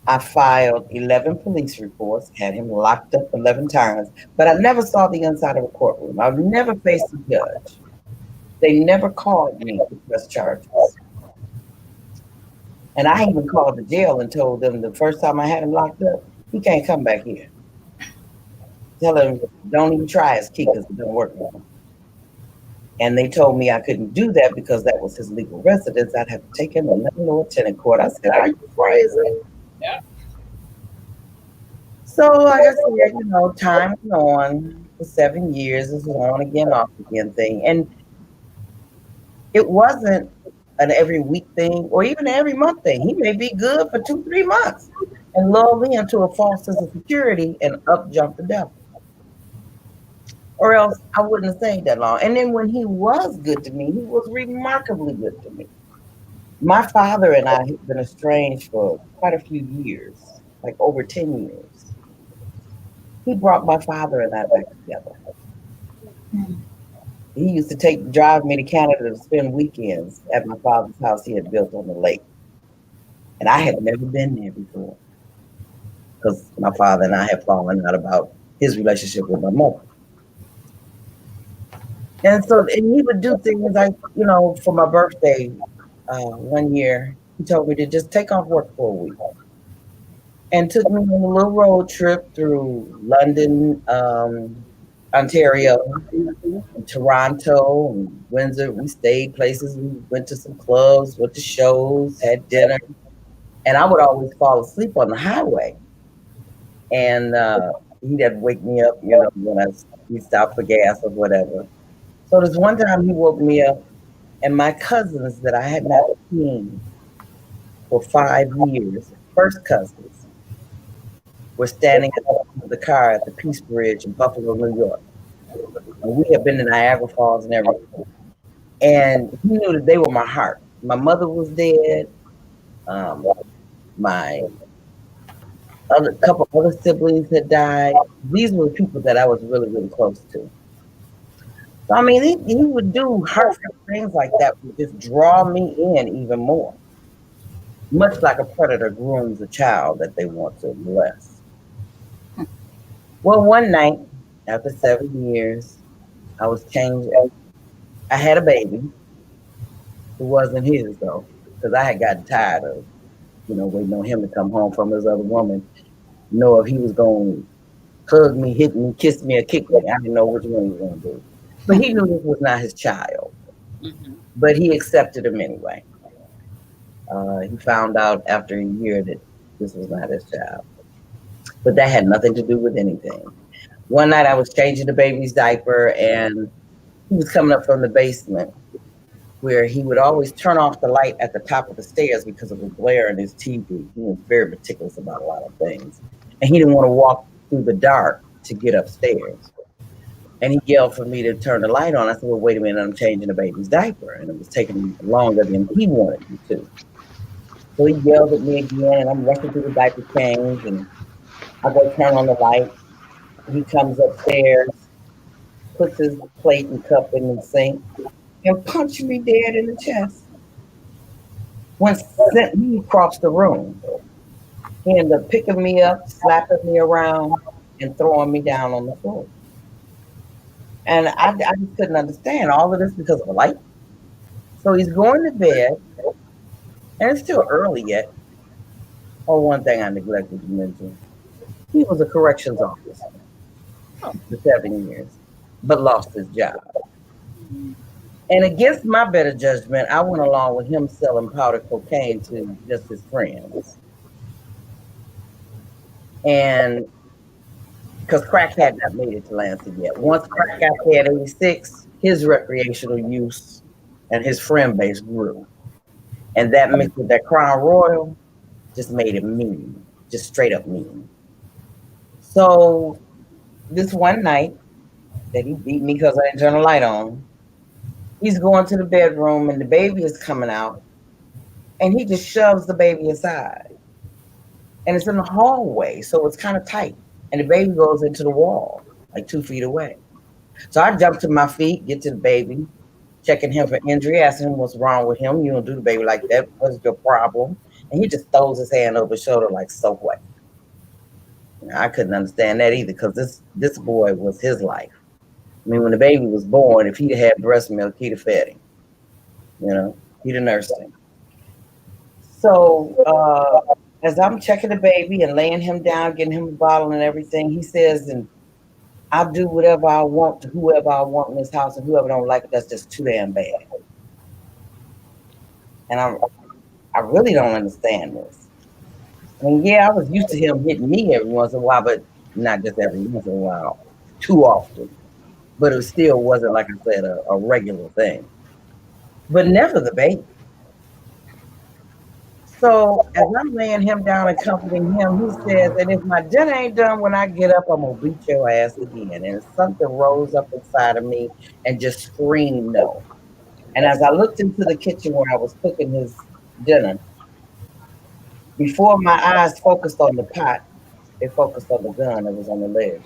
C: I filed 11 police reports, had him locked up 11 times, but I never saw the inside of a courtroom. I've never faced a judge. They never called me to press charges. And I even called the jail and told them the first time I had him locked up, he can't come back here. Tell him, don't even try his key because it doesn't work with him. And they told me I couldn't do that because that was his legal residence. I'd have to take him to landlord tenant court. I said, "Are you crazy?"
A: Yeah.
C: So like I said, time went on for 7 years. This was on again, off again thing. And it wasn't an every week thing or even an every month thing. He may be good for 2-3 months and lull me into a false sense of security and up jump the devil. Or else I wouldn't have stayed that long. And then when he was good to me, he was remarkably good to me. My father and I had been estranged for quite a few years, like over 10 years. He brought my father and I back together. He used to drive me to Canada to spend weekends at my father's house he had built on the lake. And I had never been there before because my father and I had fallen out about his relationship with my mother. And he would do things like, for my birthday, one year, he told me to just take off work for a week. And took me on a little road trip through London, Ontario, and Toronto, and Windsor. We stayed places. We went to some clubs, went to shows, had dinner. And I would always fall asleep on the highway. And he'd have to wake me up, when we stopped for gas or whatever. So this one time he woke me up, and my cousins that I had not seen for 5 years, first cousins, were standing in the car at the Peace Bridge in Buffalo, New York. And we had been to Niagara Falls and everything. And he knew that they were my heart. My mother was dead. My couple other siblings had died. These were the people that I was really, really close to. So, he would do hurtful things like that, would just draw me in even more. much like a predator grooms a child that they want to molest. Well, one night, after 7 years, I was changed. I had a baby who wasn't his, though, because I had gotten tired of, waiting on him to come home from his other woman, know if he was going to hug me, hit me, kiss me, or kick me. I didn't know which one he was going to do. But he knew this was not his child.
A: Mm-hmm.
C: But he accepted him anyway. He found out after a year that this was not his child. But that had nothing to do with anything. One night I was changing the baby's diaper, and he was coming up from the basement where he would always turn off the light at the top of the stairs because of the glare in his TV. He was very meticulous about a lot of things. And he didn't want to walk through the dark to get upstairs. And he yelled for me to turn the light on. I said, well, wait a minute, I'm changing the baby's diaper. And it was taking longer than he wanted me to. So he yelled at me again, and I'm rushing through the diaper change, and I go turn on the light. He comes upstairs, puts his plate and cup in the sink, and punched me dead in the chest. Once he crossed the room, he ended up picking me up, slapping me around, and throwing me down on the floor. And I just couldn't understand all of this because of a light. So he's going to bed, and it's still early yet. Oh, one thing I neglected to mention. He was a corrections officer for 7 years, but lost his job. And against my better judgment, I went along with him selling powder cocaine to just his friends. And because crack had not made it to Lansing yet. Once crack got there at 86, his recreational use and his friend base grew. And that mixed with that Crown Royal just made him mean, just straight up mean. So this one night that he beat me because I didn't turn the light on, he's going to the bedroom and the baby is coming out, and he just shoves the baby aside. And it's in the hallway, so it's kind of tight. And the baby goes into the wall, like 2 feet away. So I jump to my feet, get to the baby, checking him for injury, asking him what's wrong with him. You don't do the baby like that. What's your problem? And he just throws his hand over his shoulder like, so what? I couldn't understand that either, because this boy was his life. I mean, when the baby was born, if he'd had breast milk, he'd have fed him. He'd have nursed him. So as I'm checking the baby and laying him down, getting him a bottle and everything, he says, and I'll do whatever I want to whoever I want in this house, and whoever don't like it, that's just too damn bad. And I really don't understand this. I mean, yeah, I was used to him hitting me every once in a while, but not just every once in a while, too often. But it still wasn't, like I said, a regular thing. But never the baby. So as I'm laying him down and comforting him, he says, and if my dinner ain't done when I get up, I'm going to beat your ass again. And something rose up inside of me and just screamed no. And as I looked into the kitchen where I was cooking his dinner, before my eyes focused on the pot, they focused on the gun that was on the ledge.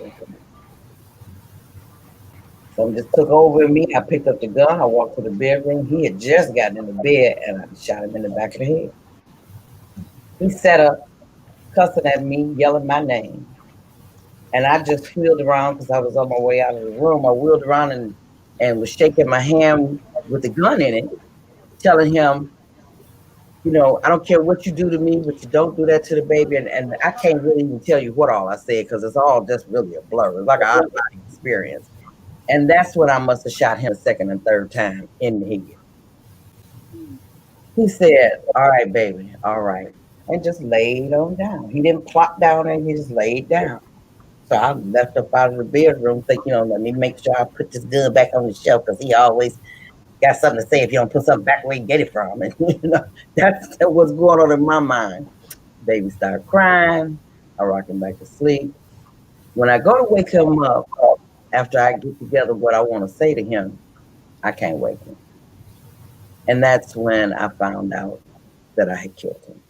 C: Something just took over me. I picked up the gun. I walked to the bedroom. He had just gotten in the bed, and I shot him in the back of the head. He sat up, cussing at me, yelling my name. And I just wheeled around because I was on my way out of the room. I wheeled around and was shaking my hand with the gun in it, telling him, I don't care what you do to me, but you don't do that to the baby. And I can't really even tell you what all I said because it's all just really a blur. It's like an out-of-body experience. And that's when I must have shot him a second and third time in the head. He said, all right, baby, all right. And just laid on down. He didn't plop down and he just laid down. So I left up out of the bedroom thinking, let me make sure I put this gun back on the shelf because he always got something to say if you don't put something back where you get it from. And that's what's going on in my mind. Baby started crying. I rock him back to sleep. When I go to wake him up, after I get together what I want to say to him, I can't wake him. And that's when I found out that I had killed him.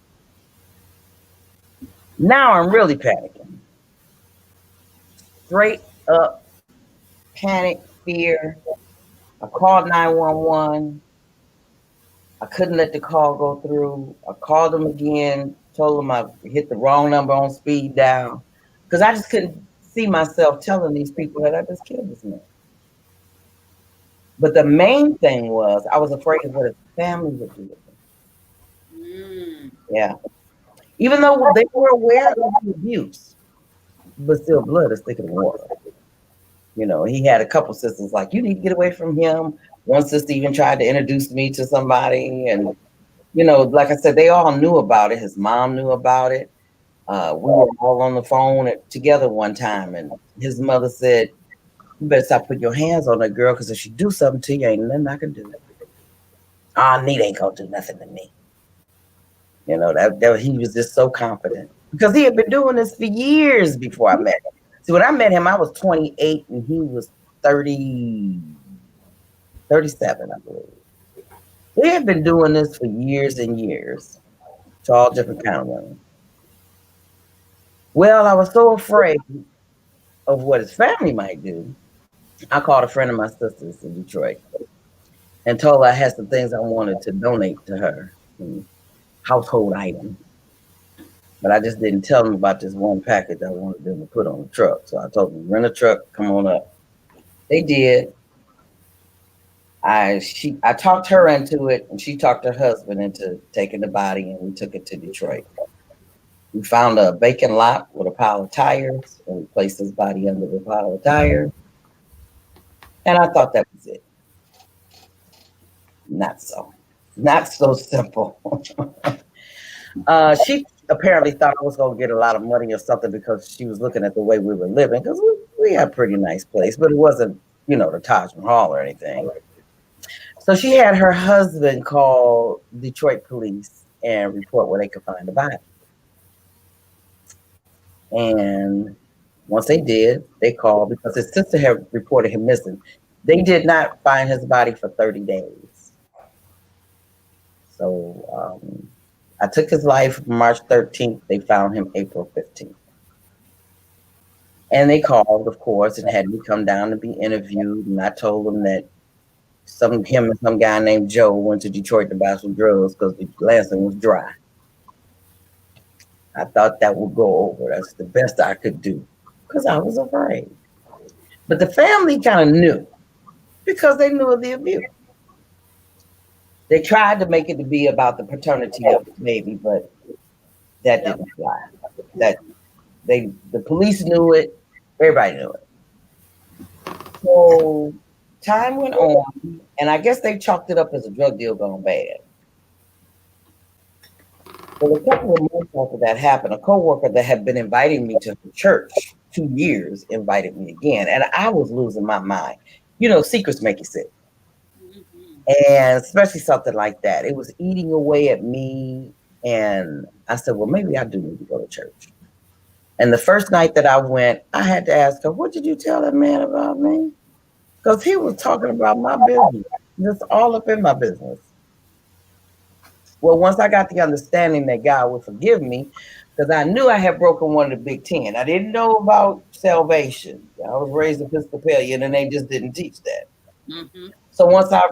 C: Now I'm really panicking. Straight up panic, fear. I called 911. I couldn't let the call go through. I called them again, told them I hit the wrong number on speed dial, because I just couldn't see myself telling these people that I just killed this man. But the main thing was I was afraid of what his family would do with him. Yeah. Even though they were aware of the abuse, but still blood is thicker than water. You know, he had a couple sisters like, you need to get away from him. One sister even tried to introduce me to somebody. And, you know, like I said, they all knew about it. His mom knew about it. We were all on the phone together one time. And his mother said, you better stop putting your hands on that girl, because if she do something to you, ain't nothing I can do. Nita ain't going to do nothing to me. You know, that he was just so confident. Because he had been doing this for years before I met him. See, when I met him, I was 28 and he was 37, I believe. They had been doing this for years and years to all different kind of women. Well, I was so afraid of what his family might do. I called a friend of my sister's in Detroit and told her I had some things I wanted to donate to her, household items. But I just didn't tell them about this one package I wanted them to put on the truck. So I told them, rent a truck, come on up. They did. I talked her into it, and she talked her husband into taking the body, and we took it to Detroit. We found a vacant lot with a pile of tires, and we placed his body under the pile of tires. And I thought that was it. Not so. Not so simple. She apparently thought I was going to get a lot of money or something because she was looking at the way we were living, because we had a pretty nice place, but it wasn't, you know, the Taj Mahal or anything. So she had her husband call Detroit police and report where they could find the body. And once they did, they called because his sister had reported him missing. They did not find his body for 30 days. So I took his life March 13th. They found him April 15th. And they called, of course, and had me come down to be interviewed. And I told them that him and some guy named Joe went to Detroit to buy some drugs because the Lansing was dry. I thought that would go over. That's the best I could do because I was afraid. But the family kind of knew because they knew of the abuse. They tried to make it to be about the paternity of the baby, but that didn't fly. The police knew it. Everybody knew it. So time went on, and I guess they chalked it up as a drug deal gone bad. Well, a couple of months after that happened, a coworker that had been inviting me to the church 2 years invited me again, and I was losing my mind. You know, secrets make you sick. And especially something like that. It was eating away at me, and I said, well, maybe I do need to go to church. And the first night that I went, I had to ask her, what did you tell that man about me? Because he was talking about my business, just all up in my business. Well, once I got the understanding that God would forgive me, because I knew I had broken one of the big 10. I didn't know about salvation. I was raised Episcopalian, and they just didn't teach that. Mm-hmm. So once I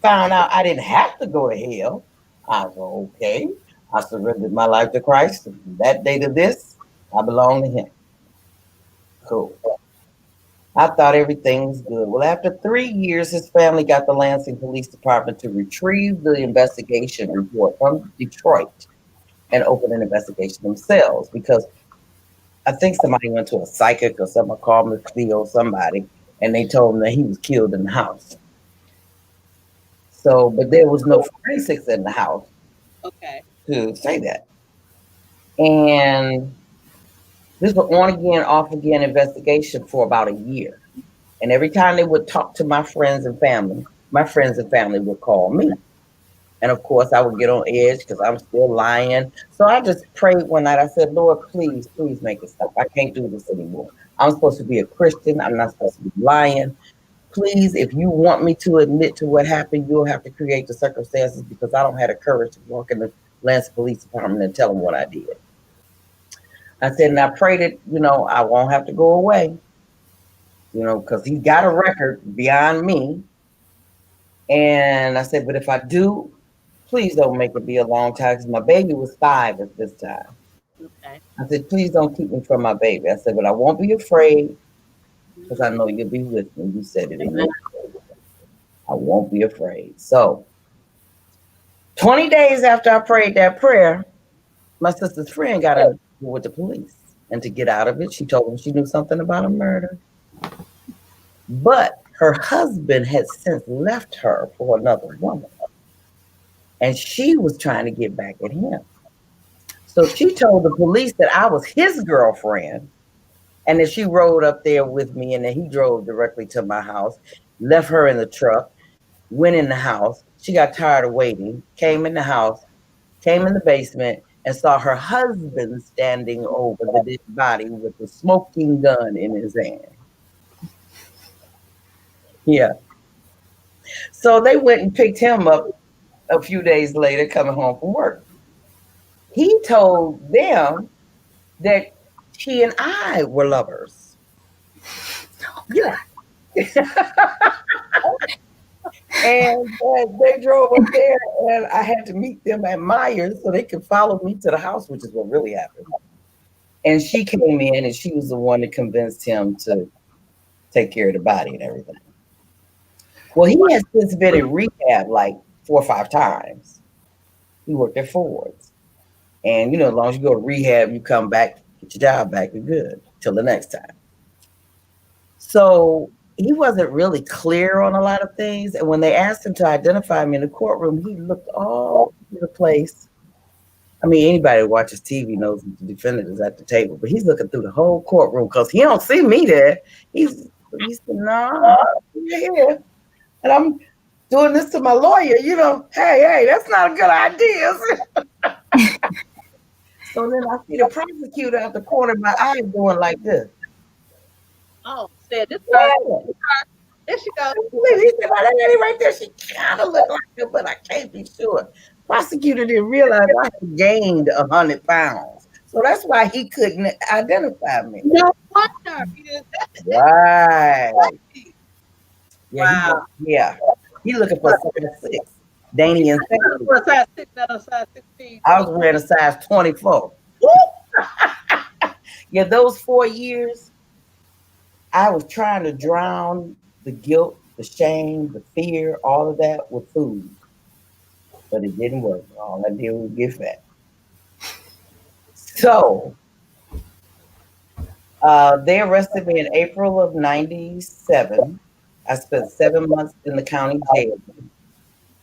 C: found out I didn't have to go to hell, I was okay. I surrendered my life to Christ. That day to this, I belong to him. Cool. I thought everything was good. Well, after 3 years, his family got the Lansing Police Department to retrieve the investigation report from Detroit and open an investigation themselves, because I think somebody went to a psychic or someone called McPhee, somebody, and they told him that he was killed in the house. So, but there was no forensics in the house to say that. And this was on again, off again investigation for about a year. And every time they would talk to my friends and family would call me. And of course I would get on edge because I'm still lying. So I just prayed one night. I said, Lord, please make it stop. I can't do this anymore. I'm supposed to be a Christian. I'm not supposed to be lying. Please, if you want me to admit to what happened, you'll have to create the circumstances, because I don't have the courage to walk in the Lansing Police Department and tell them what I did. I said, and I prayed that, I won't have to go away, because he's got a record beyond me. And I said, but if I do, please don't make it be a long time because my baby was 5 at this time.
A: Okay.
C: I said, please don't keep me from my baby. I said, but I won't be afraid because I know you'll be with me. You said it in your I won't be afraid. So 20 days after I prayed that prayer, my sister's friend got in with the police. And to get out of it, she told them she knew something about a murder. But her husband had since left her for another woman. And she was trying to get back at him. So she told the police that I was his girlfriend and that she rode up there with me and then he drove directly to my house, left her in the truck, went in the house. She got tired of waiting, came in the house, came in the basement, and saw her husband standing over the dead body with a smoking gun in his hand. Yeah. So they went and picked him up a few days later, coming home from work. He told them that she and I were lovers. Yeah. And they drove up there, and I had to meet them at Myers so they could follow me to the house, which is what really happened. And she came in, and she was the one that convinced him to take care of the body and everything. Well, he has since been in rehab like 4 or 5 times. He worked at Ford's. And, you know, as long as you go to rehab, you come back, get your job back, you're good till the next time. So he wasn't really clear on a lot of things. And when they asked him to identify me in the courtroom, he looked all over the place. I mean, anybody who watches TV knows the defendant is at the table, but he's looking through the whole courtroom because he don't see me there. He said, no, you're here. And I'm doing this to my lawyer, you know, hey, that's not a good idea. So then I see the prosecutor at the corner of my eye doing like this.
A: Oh, said this
C: Yeah.
A: There she goes.
C: He said, "Well, that lady right there, she kind of looked like her, but I can't be sure." Prosecutor didn't realize I had gained 100 pounds. So that's why he couldn't identify me.
A: No wonder.
C: Right. Yeah,
A: Wow.
C: He looking for a size 6. Danny and Sandy.
A: For a size 6, not a size 16.
C: I was wearing a size 24. Yeah, those 4 years, I was trying to drown the guilt, the shame, the fear, all of that with food. But it didn't work. All I did was get fat. So they arrested me in April of 97. I spent 7 months in the county jail.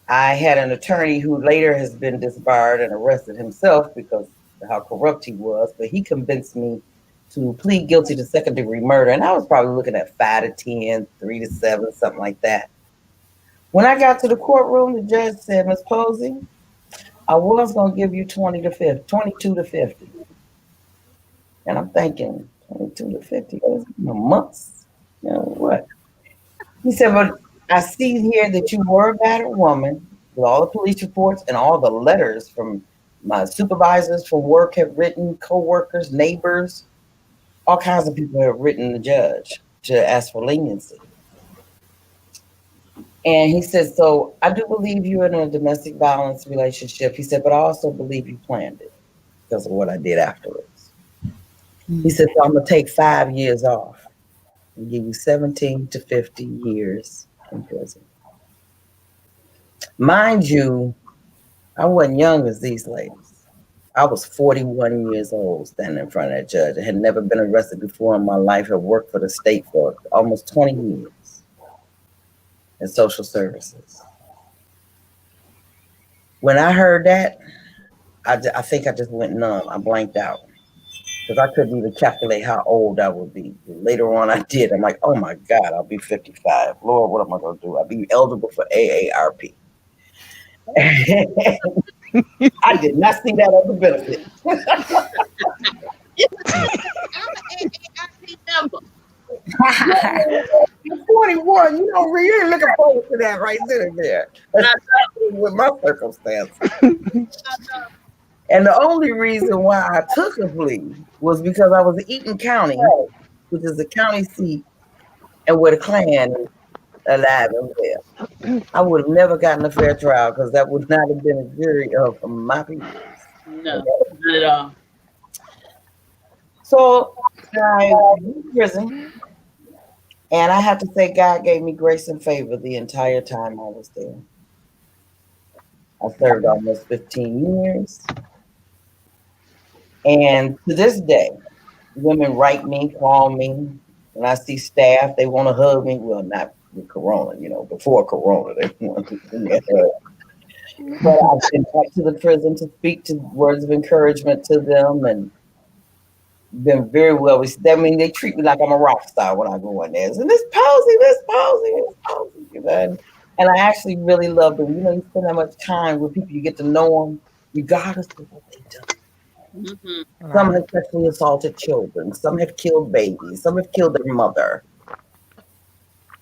C: I had an attorney who later has been disbarred and arrested himself because of how corrupt he was, but he convinced me to plead guilty to second-degree murder, and I was probably looking at 5 to 10, 3 to 7, something like that. When I got to the courtroom, the judge said, "Ms. Posey, I was going to give you 22 to 50. And I'm thinking, 22 to 50, months? You know what? He said, "But I see here that you were a battered woman with all the police reports and all the letters from my supervisors from work have written, co-workers, neighbors, all kinds of people have written the judge to ask for leniency." And he said, "So I do believe you're in a domestic violence relationship." He said, "But I also believe you planned it because of what I did afterwards." He said, "So I'm going to take 5 years off and give you 17 to 50 years in prison." Mind you, I wasn't young as these ladies. I was 41 years old standing in front of that judge. I had never been arrested before in my life. I worked for the state for almost 20 years in social services. When I heard that, I think I just went numb. I blanked out because I couldn't even calculate how old I would be. Later on, I did. I'm like, oh my God, I'll be 55. Lord, what am I going to do? I'll be eligible for AARP. I did not see that as a benefit.
A: I'm an AARP member.
C: You're 41. You ain't looking forward to that right there. That's with my circumstances. And the only reason why I took a plea was because I was in Eaton County, which is the county seat, and where the Klan alive and well. I would have never gotten a fair trial because that would not have been a jury of my peers.
A: No, not at all.
C: So I went to prison, and I have to say, God gave me grace and favor the entire time I was there. I served almost 15 years. And to this day, women write me, call me. When I see staff, they want to hug me. Well, not with Corona, before Corona, they want to give me a hug. But I've been back to the prison to speak to words of encouragement to them and been very well received. I mean, they treat me like I'm a rock star when I go in there. So Miss Posey, Miss Posey, Miss Posey. And I actually really love them. You spend that much time with people, you get to know them, regardless of what they do.
A: Mm-hmm.
C: Some have sexually assaulted children. Some have killed babies. Some have killed their mother.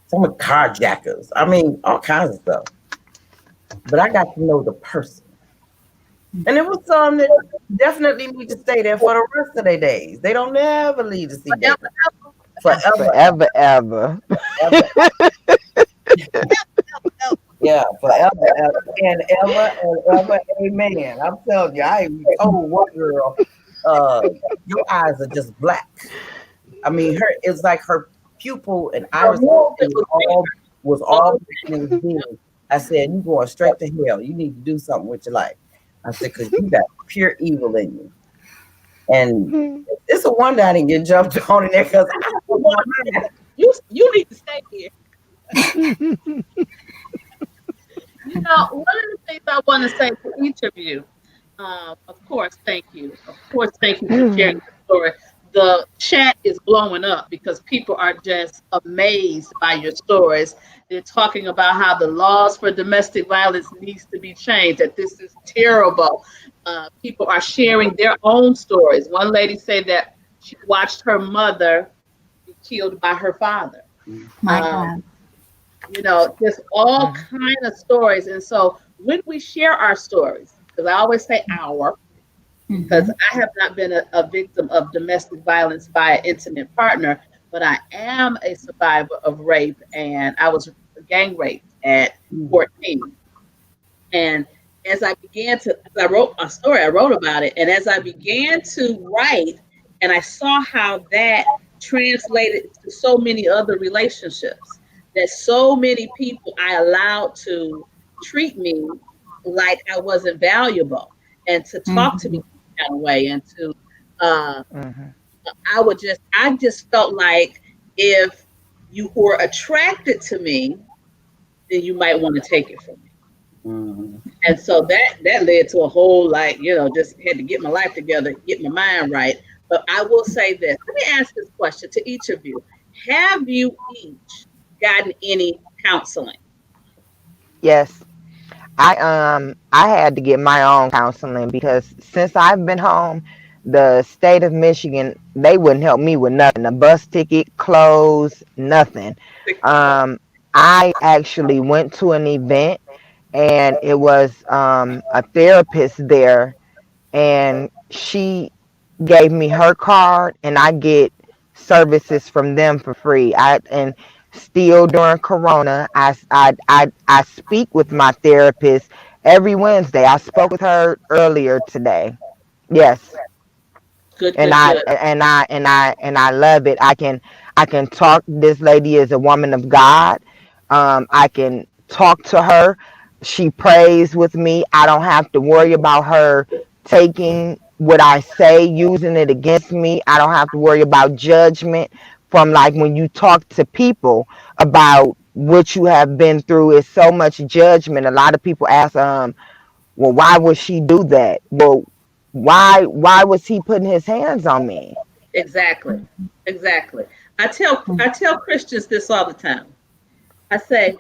C: Some are carjackers. I mean, all kinds of stuff. But I got to know the person. And it was some that definitely need to stay there for the rest of their days. They don't never leave to see them.
B: Forever, ever.
C: Yeah, forever, ever, and ever, amen. I'm telling you, I told one girl, your eyes are just black. I mean, it's like her pupil and iris was all big. I said, you going straight to hell. You need to do something with your life. I said, because you got pure evil in you. And it's a wonder I didn't get jumped on in there because
A: you need to stay here. One of the things I want to say to each of you, of course, thank you. Of course, thank you for sharing the story. The chat is blowing up because people are just amazed by your stories. They're talking about how the laws for domestic violence needs to be changed, that this is terrible. People are sharing their own stories. One lady said that she watched her mother be killed by her father.
D: My God.
A: Just all kind of stories. And so when we share our stories, because I always say our, because I have not been a victim of domestic violence by an intimate partner, but I am a survivor of rape, and I was gang raped at 14. And as I wrote a story, I wrote about it, and as I began to write, and I saw how that translated to so many other relationships, that so many people I allowed to treat me like I wasn't valuable and to talk to me that way, and to I just felt like if you were attracted to me, then you might want to take it from me. And so that led to a whole just had to get my life together, get my mind right. But I will say this. Let me ask this question to each of you. Have you each gotten any counseling?
B: Yes. I had to get my own counseling because since I've been home, the state of Michigan, they wouldn't help me with nothing. A bus ticket, clothes, nothing. I actually went to an event and it was a therapist there, and she gave me her card and I get services from them for free. And still during Corona, I speak with my therapist every Wednesday. I spoke with her earlier today. Yes.
A: Good.
B: I love it. I can talk. This lady is a woman of God. I can talk to her. She prays with me. I don't have to worry about her taking what I say, using it against me. I don't have to worry about judgment from like when you talk to people about what you have been through. Is so much judgment. A lot of people ask, well, why would she do that? Well, why was he putting his hands on me?
A: Exactly. I tell Christians this all the time. I say,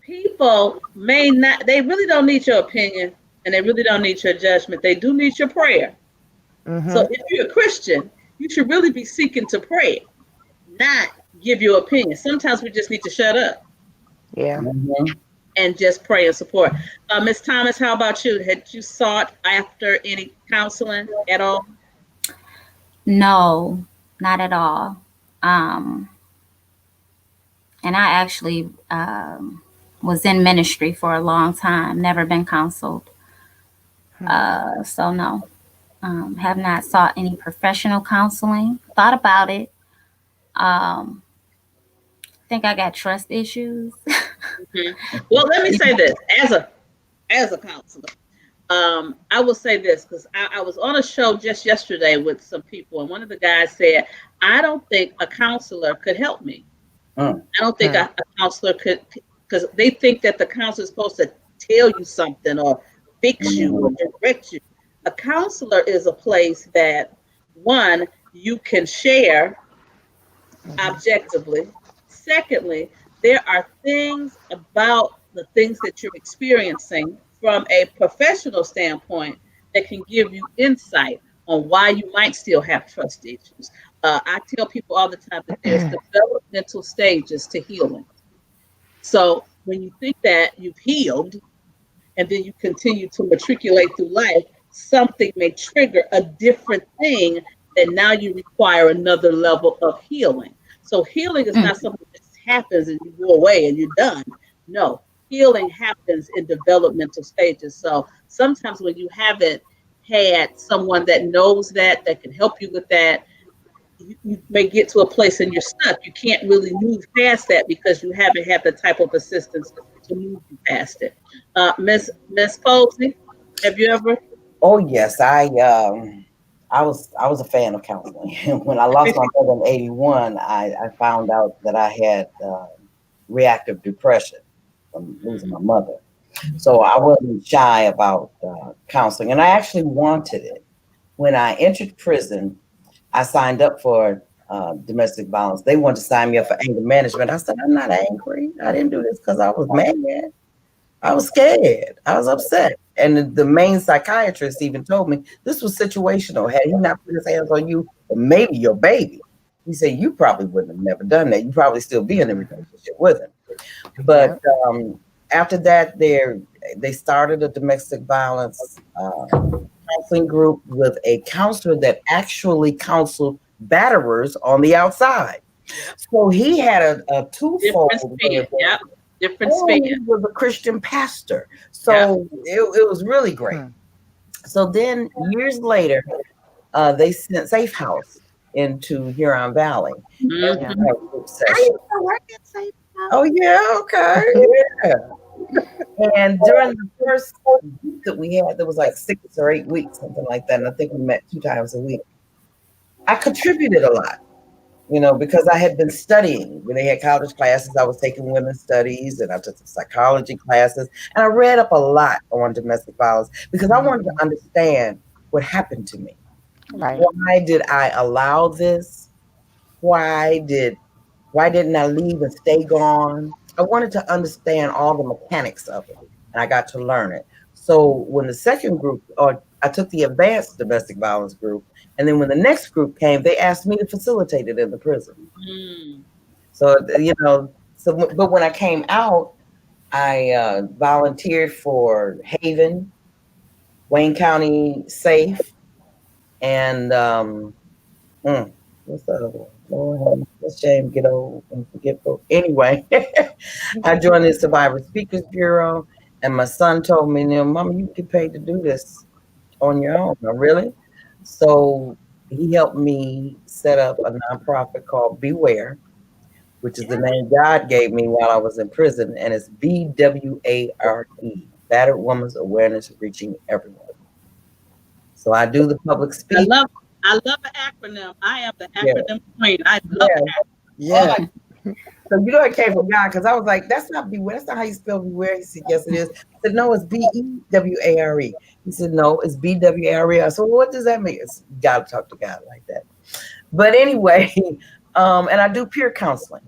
A: people they really don't need your opinion, and they really don't need your judgment. They do need your prayer. So if you're a Christian, you should really be seeking to pray, not give your opinion. Sometimes we just need to shut up.
B: Yeah.
A: And just pray and support. Ms. Thomas, how about you? Had you sought after any counseling at all?
D: No, not at all. And I actually was in ministry for a long time, never been counseled. So no, have not sought any professional counseling. Thought about it. Think I got trust issues.
A: Well, let me say this as a counselor. I will say this because I was on a show just yesterday with some people, and one of the guys said, "I don't think a counselor could help me. I don't think a counselor could, because they think that the counselor is supposed to tell you something or fix you or direct you. A counselor is a place that, one, you can share objectively. Secondly, there are things about the things that you're experiencing from a professional standpoint that can give you insight on why you might still have trust issues. I tell people all the time that there's developmental stages to healing. So when you think that you've healed and then you continue to matriculate through life, something may trigger a different thing that now you require another level of healing. So healing is not something that just happens and you go away and you're done. No, healing happens in developmental stages. So sometimes when you haven't had someone that knows that can help you with that, you may get to a place and you're stuck. You can't really move past that because you haven't had the type of assistance to move you past it. Miss Posey, have you ever?
C: Oh yes, I was a fan of counseling. When I lost my mother in '81, I found out that I had reactive depression from losing my mother. So I wasn't shy about counseling, and I actually wanted it. When I entered prison, I signed up for domestic violence. They wanted to sign me up for anger management. I said, I'm not angry. I didn't do this because I was mad. I was scared. I was upset. And the main psychiatrist even told me this was situational. Had he not put his hands on you, or maybe your baby, he said, you probably wouldn't have never done that. You probably still be in a relationship with him. But after that, they started a domestic violence counseling group with a counselor that actually counseled batterers on the outside. So he had a twofold.
A: Different spin.
C: He was a Christian pastor. So it was really great. So then years later, they sent Safe House into Huron Valley. Oh yeah, okay. Yeah. And during the first week that we had, there was like 6 or 8 weeks, something like that. And I think we met 2 times a week. I contributed a lot, because I had been studying. When they had college classes, I was taking women's studies and I took some psychology classes. And I read up a lot on domestic violence because I wanted to understand what happened to me.
B: Right.
C: Why did I allow this? Why didn't I leave and stay gone? I wanted to understand all the mechanics of it, and I got to learn it. So when the second group, or I took the advanced domestic violence group, and then when the next group came, they asked me to facilitate it in the prison. So, but when I came out, I volunteered for Haven, Wayne County Safe, and what's the other one? Lord, it's shame get old and forget folks. Anyway, I joined the Survivor Speakers Bureau, and my son told me, Mama, you get paid to do this on your own. Oh, really? So he helped me set up a nonprofit called Beware, which is the name God gave me while I was in prison, and it's BWARE, Battered Women's Awareness Reaching Everyone. So I do the public speech.
A: I love an acronym. I am the acronym queen. I love that.
C: Yeah. So it came from God because I was like, that's not Beware. That's not how you spell Beware. He said, yes, it is. I said, no, it's BEWARE. He said, no, it's BWARE. I said, well, what does that mean? It's got to talk to God like that. But anyway, and I do peer counseling.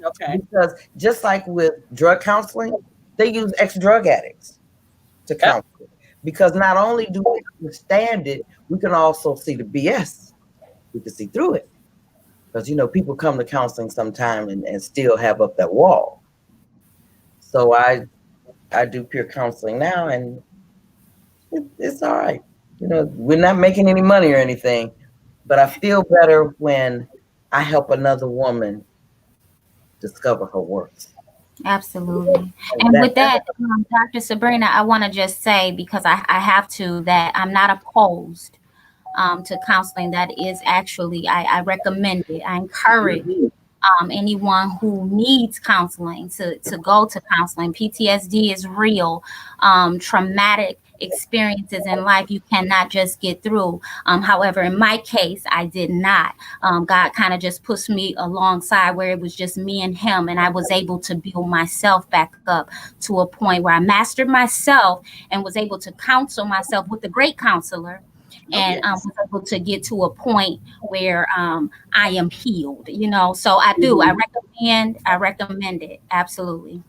A: Okay.
C: Because just like with drug counseling, they use ex-drug addicts to counsel. Because not only do we understand it, we can also see the BS. We can see through it. Because, people come to counseling sometime and still have up that wall. So I do peer counseling now, and it's all right. We're not making any money or anything, but I feel better when I help another woman discover her worth.
D: Absolutely. And with that, Dr. Sabrina, I want to just say, because I have to, that I'm not opposed to counseling. That is actually, I recommend it. I encourage anyone who needs counseling to go to counseling. PTSD is real. Traumatic experiences in life you cannot just get through. However, in my case, I did not. God kind of just pushed me alongside where it was just me and him, and I was able to build myself back up to a point where I mastered myself and was able to counsel myself with a great counselor, and was able to get to a point where I am healed, So I do. I recommend it. Absolutely.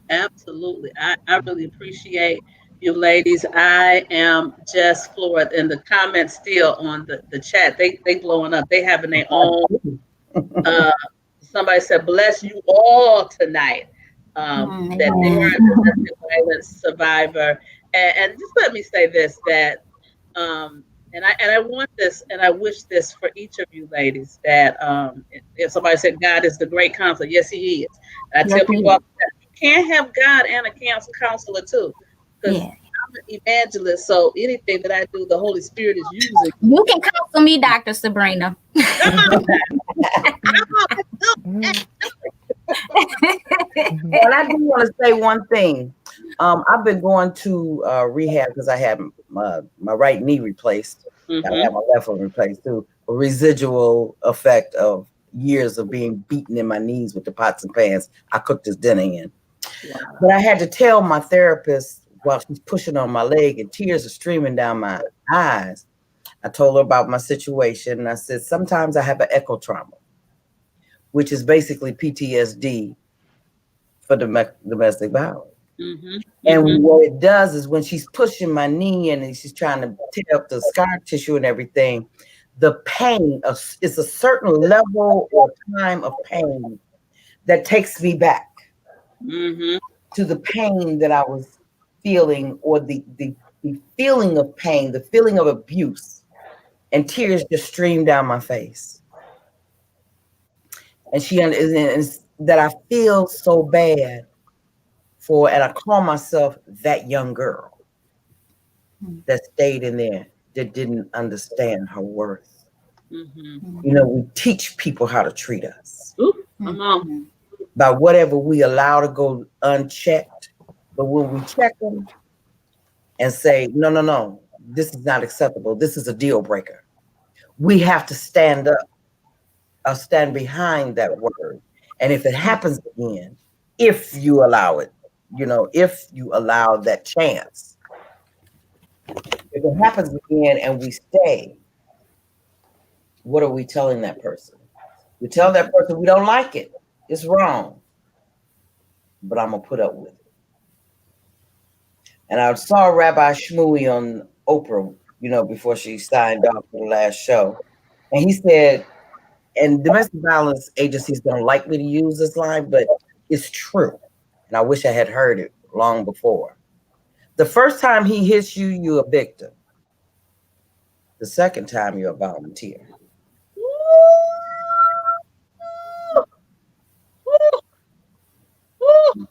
A: Absolutely. I really appreciate you ladies. I am just floored. And the comments still on the chat, they blowing up. They having their own. Somebody said, bless you all tonight. That they were a domestic violence survivor. And just let me say this, that and I want this, and I wish this for each of you ladies, that if somebody said God is the great counselor, yes, he is. And I tell people all the time, you can't have God and a counselor too, because I'm an evangelist, so anything that I do, the Holy Spirit is using.
D: You can counsel me, Dr. Sabrina.
A: Come on.
C: And I do want to say one thing. I've been going to rehab because I had my right knee replaced. I had my left one replaced too. A residual effect of years of being beaten in my knees with the pots and pans I cooked this dinner in. Wow. But I had to tell my therapist while she's pushing on my leg and tears are streaming down my eyes. I told her about my situation, and I said, sometimes I have an echo trauma, which is basically PTSD for domestic violence. And what it does is when she's pushing my knee and she's trying to tear up the scar tissue and everything, the pain is a certain level or time of pain that takes me back to the pain that I was feeling, or the feeling of pain, the feeling of abuse, and tears just stream down my face. And she understands that I feel so bad and I call myself that young girl that stayed in there, that didn't understand her worth. We teach people how to treat us.
A: Come on.
C: By whatever we allow to go unchecked. But when we check them and say, no, this is not acceptable, this is a deal breaker, we have to stand up or stand behind that word. And if it happens again, if you allow it, if you allow that chance, if it happens again and we stay, what are we telling that person? We tell that person we don't like it. It's wrong. But I'm going to put up with it. And I saw Rabbi Shmuley on Oprah, before she signed off for the last show. And he said, and domestic violence agencies don't like me to use this line, but it's true. And I wish I had heard it long before. The first time he hits you, you're a victim. The second time, you're a volunteer.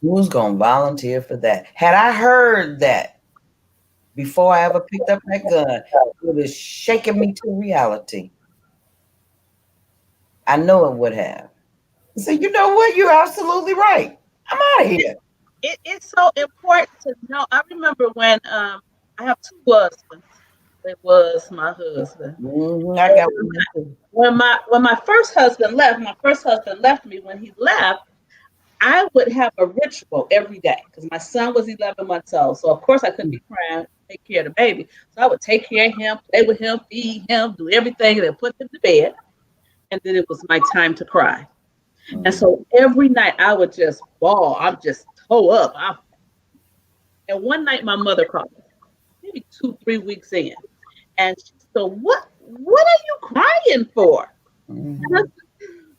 C: Who's going to volunteer for that? Had I heard that before I ever picked up that gun, it would have shaken me to reality. I know it would have. So you know what? You're absolutely right. I'm out of here.
A: It's so important to know. I remember when I have two husbands. It was my husband.
C: I got
A: when my first husband left me. When he left, I would have a ritual every day because my son was 11 months old. So of course I couldn't be crying, take care of the baby. So I would take care of him, play with him, feed him, do everything, and then put him to bed. And then it was my time to cry. And so every night I would just bawl. I'm just toe up. And one night my mother called me, maybe 2-3 weeks in. And she said, what are you crying for?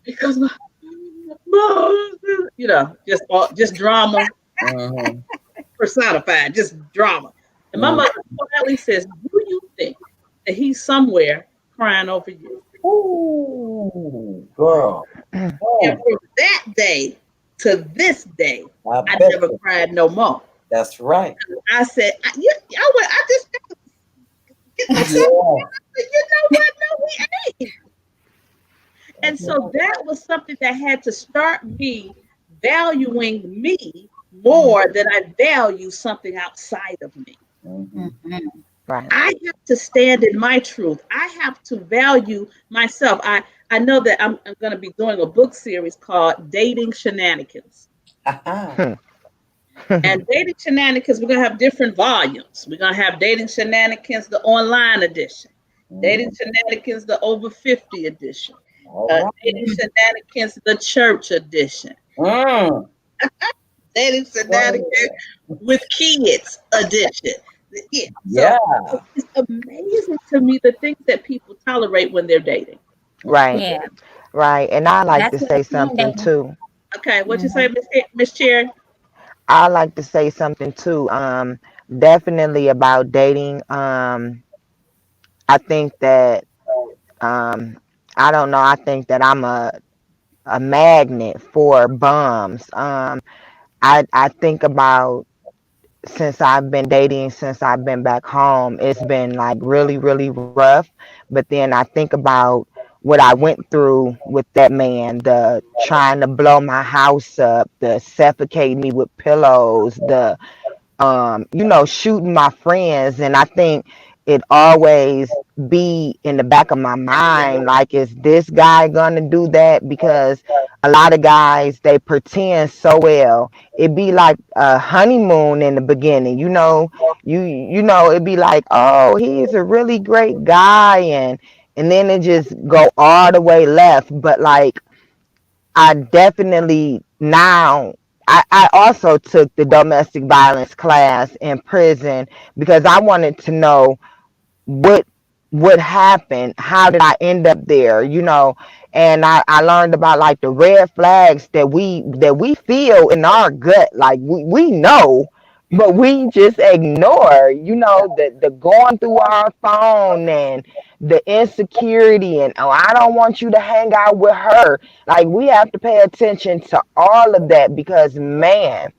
A: Because just drama personified, just drama. And my mother quietly says, do you think that he's somewhere crying over you?
C: Ooh, girl.
A: And
C: Oh,
A: from that day to this day,
C: I
A: I
C: bet
A: never
C: you.
A: cried no more.
C: That's right.
A: I said, I just get myself
C: Yeah.
A: together. You know what? No, we ain't. And so that was something that had to start me valuing me more than I value something outside of me.
C: Mhm.
B: Right.
A: I have to stand in my truth. I have to value myself. I know that I'm going to be doing a book series called Dating Shenanigans.
C: Aha.
B: Hmm.
A: And Dating Shenanigans, we're going to have different volumes. We're going to have Dating Shenanigans, the online edition, Dating
C: Mhm.
A: Shenanigans, the over 50 edition,
C: All right.
A: Dating Shenanigans, the church edition,
C: Mm.
A: Dating
C: Oh,
A: Shenanigans with kids edition. Yeah. So
C: yeah.
A: it's amazing to me the things that people tolerate when they're dating.
B: Right.
D: Yeah,
B: Right. And I like
D: that's
B: to
D: what
B: say
D: teen
B: something
D: dating.
B: too.
A: Okay, what you say,
D: Mhm.
A: Miss Chair?
B: I like to say something too. Definitely about dating. I think that um, I don't know. I think that I'm a magnet for bums. I think about since I've been dating, since I've been back home, it's been like really, really rough. But then I think about what I went through with that man, the trying to blow my house up, the suffocating me with pillows, the shooting my friends. And I think it always be in the back of my mind, like, is this guy gonna do that? Because a lot of guys, they pretend so well. It be like a honeymoon in the beginning, it'd be like, oh, he's a really great guy, and then it just go all the way left. But like, I definitely now I also took the domestic violence class in prison because I wanted to know what happened, how did I end up there, and I learned about like the red flags that we feel in our gut, like we know, but we just ignore, the going through our phone and the insecurity, and, oh, I don't want you to hang out with her. Like, we have to pay attention to all of that because, man,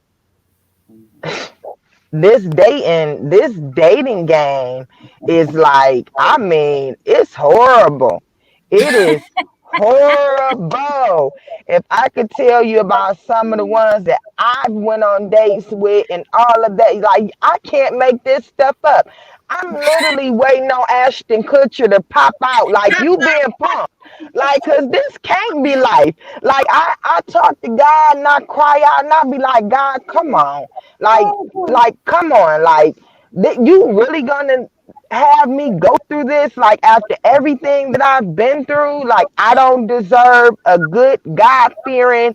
B: this dating game is like, I mean, it's horrible. It is horrible. If I could tell you about some of the ones that I've went on dates with and all of that, like, I can't make this stuff up. I'm literally waiting on Ashton Kutcher to pop out, like, you being punked. Like, cause this can't be life. Like, I talk to God and I cry out and I be like, God, come on. Like, come on, like, you really gonna have me go through this? Like, after everything that I've been through, like, I don't deserve a good, God fearing,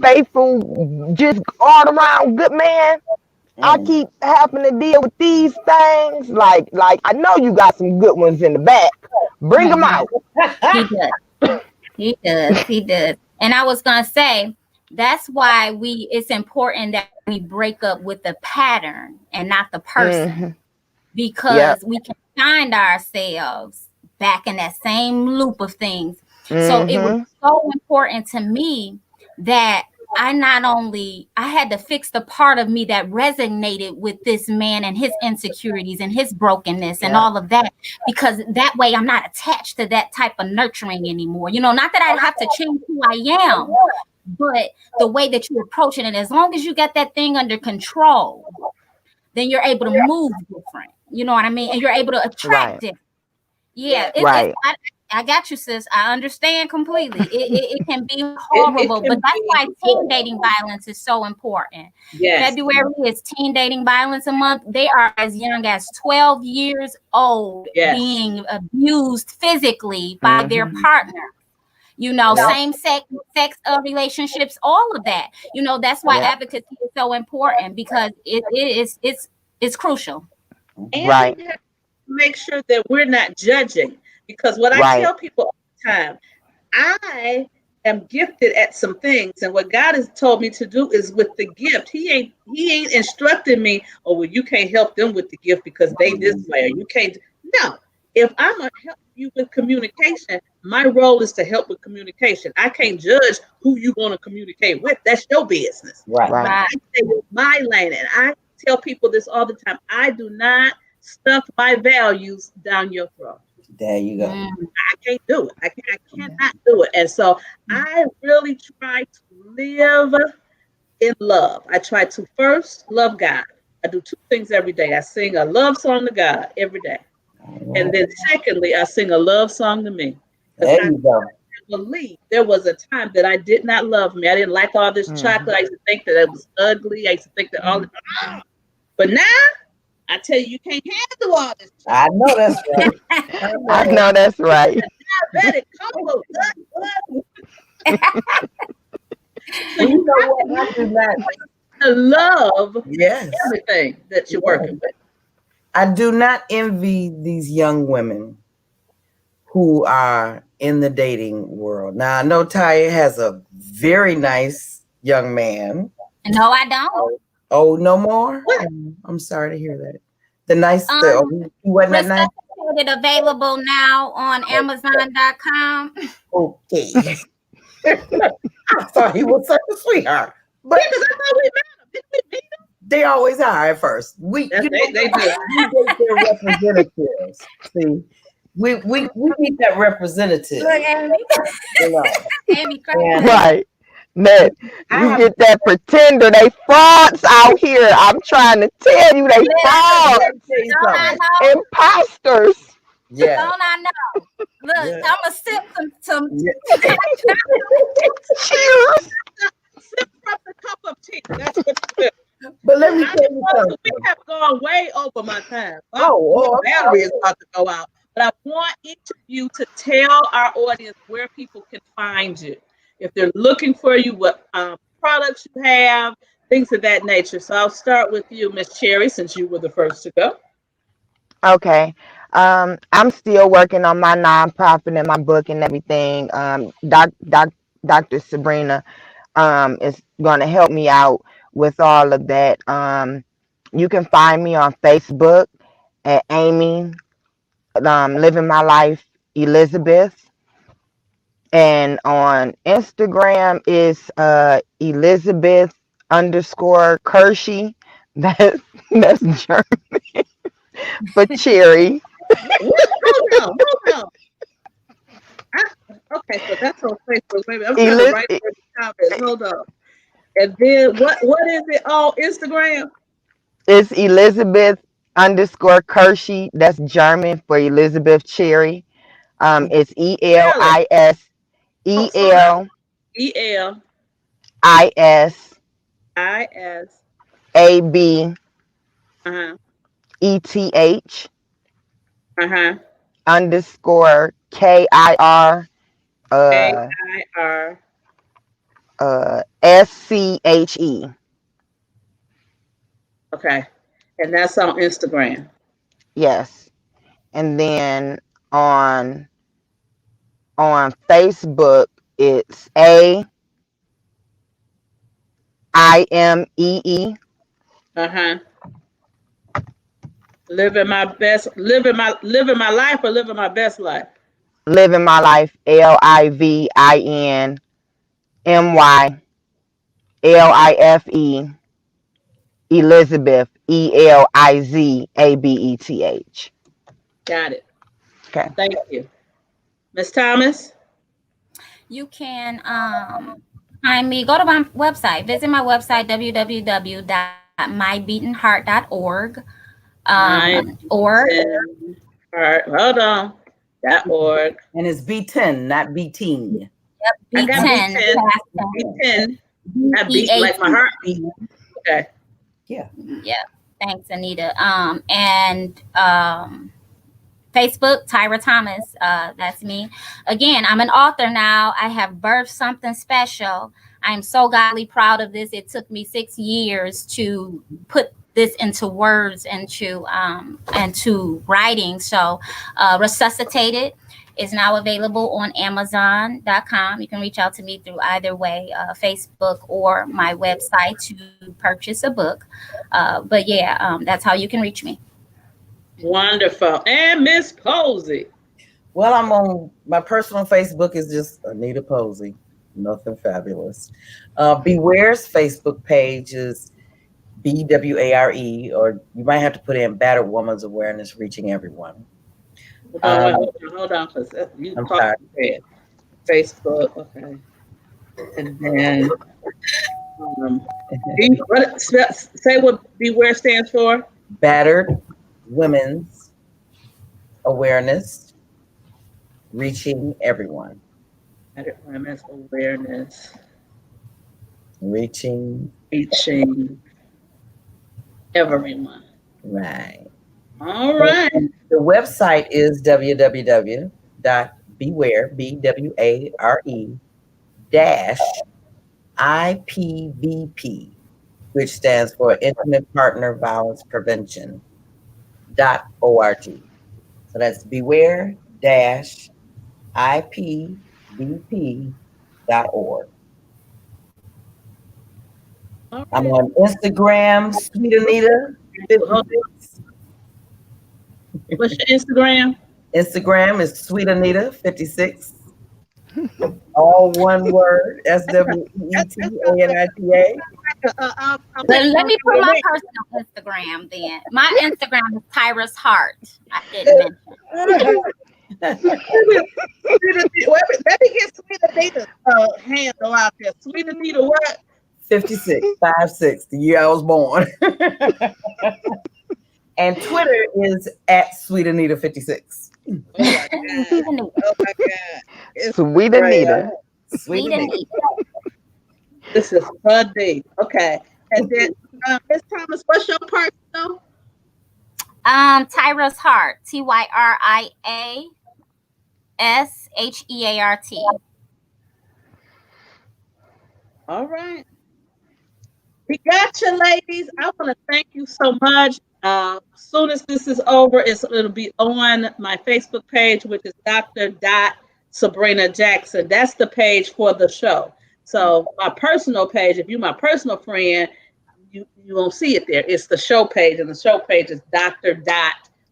B: faithful, just all around good man. I
C: Mm.
B: keep having to deal with these things. Like, I know you got some good ones in the back. Bring them
D: Mhm.
B: out.
D: He does. He does. He does. And I was gonna say that's why it's important that we break up with the pattern and not the person,
B: Hmm. Yep.
D: because we can find ourselves back in that same loop of things. So it was
B: Hmm.
D: so important to me that I had to fix the part of me that resonated with this man and his insecurities and his brokenness and
C: Yeah.
D: all of that, because that way I'm not attached to that type of nurturing anymore. Not that I have to change who I am, but the way that you approach it. And as long as you got that thing under control, then you're able to move different. You know what I mean? And you're able to attract
B: Right.
D: different. Yeah,
C: Yeah.
D: it's
B: Right.
D: I got you, sis. I understand completely. It can be
A: It
D: horrible, but
A: can
D: that's
A: be
D: why teen dating violence is so important.
A: yes.
D: February is Teen Dating Violence a month. They are as young as 12 years old
A: Yes.
D: being abused physically by their
B: Hmm.
D: partner.
C: Yeah.
D: Same sex relationships, all of that. That's why
B: Yep.
D: advocacy is so important, because it's crucial.
A: And
C: Mhm.
A: we
B: Right.
A: have to make sure that we're not judging. Because what I
B: Right.
A: tell people all the time, I am gifted at some things, and what God has told me to do is with the gift. He ain't instructing me, oh well, you can't help them with the gift because they this way, or you can't. No, if I'm gonna help you with communication, My role is to help with communication. I can't judge who you want to communicate with. That's your business.
C: Right.
B: Right.
A: I stay with my lane, and I tell people this all the time. I do not stuff my values down your throat.
C: There you go.
A: I can't do it. I cannot do it. And so I really try to live in love. I try to first love God. I do 2 things every day. I sing a love song to God every day. And then secondly, I sing a love song to me.
C: There you go.
A: Believe there was a time that I did not love me. I didn't like all this chocolate. I used to think that it was ugly. I used to think that all but now I tell you can't handle all this chocolate.
C: I know that's right.
B: I know that's right.
A: Diabetic, combo,
C: So you know what? I do not.
A: to love
C: Yes.
A: everything that you're working with.
C: I do not envy these young women who are in the dating world. Now I know Taya has a very nice young man.
D: No, I don't.
C: Oh, no more?
A: What?
C: I'm sorry to hear that. The nice, he wasn't that nice?
D: Resuscitated available now on Amazon.com.
C: Okay. I thought he was such a sweetheart. But
A: Because I thought we met him. Didn't we meet him?
C: they always are at first. We,
A: They
C: you know,
A: do.
C: we date their representatives. See, we need that representative.
D: Look, Amy.
C: You know.
D: Amy crazy.
C: And
B: Right. That you get that pretender. They frauds out here. I'm trying to tell you, they frauds,
C: let me tell you
D: Don't I
C: something.
D: know?
B: imposters.
C: Yeah.
D: Don't I know? Look,
C: Yeah.
D: I'm gonna sip some.
C: Yeah.
B: Cheers.
A: Sip from the cup of tea. That's what you do.
C: But let me
A: I
C: tell you
A: suppose
C: something.
A: we have gone way over my time.
C: Oh,
A: My battery is about to go out. But I want each of you to tell our audience where people can find you. If they're looking for you, what products you have, things of that nature. So I'll start with you, Miss Cherry, since you were the first to go.
B: Okay. I'm still working on my nonprofit and my book and everything. Dr. Sabrina is going to help me out with all of that. You can find me on Facebook at Amy, Living My Life Elizabeth. And on Instagram is Elizabeth _ Kershey. That's German for cherry.
A: Hold on. Okay, so that's on Facebook. Maybe I'm trying to write for the comments. Hold on. And then what is it on Instagram?
B: It's Elizabeth _ Kershey. That's German for Elizabeth Cherry. It's ELIS ELIS
A: ELIS
B: ABETH _ KIR SCHE.
A: Okay. And that's on Instagram.
B: Yes. And then on Facebook it's AIMEE.
A: Living my life or living my best life.
B: Living My Life LIVINMY LIFE Elizabeth ELIZABETH.
A: Got it.
B: Okay.
A: Thank you. Miss Thomas?
D: You can find me. Go to my website. Visit my website www.mybeatenheart.org.
A: Hold on. .org.
C: And it's B10, not B10.
A: I got
D: B10.
A: B10. Not beat like my heartbeat. Okay.
C: Yeah.
D: Yeah. Thanks, Anita. And Facebook, Tyra Thomas. That's me. Again, I'm an author now. I have birthed something special. I'm so godly proud of this. It took me 6 years to put this into words and to writing. So Resuscitated is now available on Amazon.com. You can reach out to me through either way, Facebook or my website to purchase a book. But yeah, that's how you can reach me.
A: Wonderful. And Miss Posey.
C: Well, I'm on my personal Facebook is just Anita Posey, nothing fabulous. Beware's Facebook page is BWARE, or you might have to put in Battered Woman's Awareness Reaching Everyone.
A: Hold on, because you
C: I'm
A: talked about Facebook, okay, and then say what Beware stands for.
C: Battered Women's Awareness Reaching Everyone.
A: Battered Women's Awareness
C: Reaching
A: everyone.
C: Right.
A: All right.
C: The website is www.beware, BWARE dash IPVP, which stands for Intimate Partner Violence Prevention .org. So that's beware dash IPVP.org.
A: All right.
C: I'm on Instagram, Sweet Anita.
A: What's your Instagram?
C: Instagram is Sweet Anita 56. All one word. SWEETANITA.
D: Let me put my personal Instagram then. My Instagram is Tyrus Hart. I didn't mention.
A: Let me get Sweet Anita's handle out there. Sweet Anita what?
C: 56, 56, the year I was born. And Twitter is at Sweet Anita 56.
A: Oh my God. It's
B: Sweet Anita.
D: Sweet Anita.
A: This is funny. Okay. And then Ms. Thomas, what's your personal?
D: Tyrus Hart. TYRIASHEART.
A: All right. We got you, ladies. I want to thank you so much. As soon as this is over, it'll be on my Facebook page, which is Dr. Sabrina Jackson. That's the page for the show. So my personal page, if you're my personal friend, you won't see it there. It's the show page, and the show page is Dr.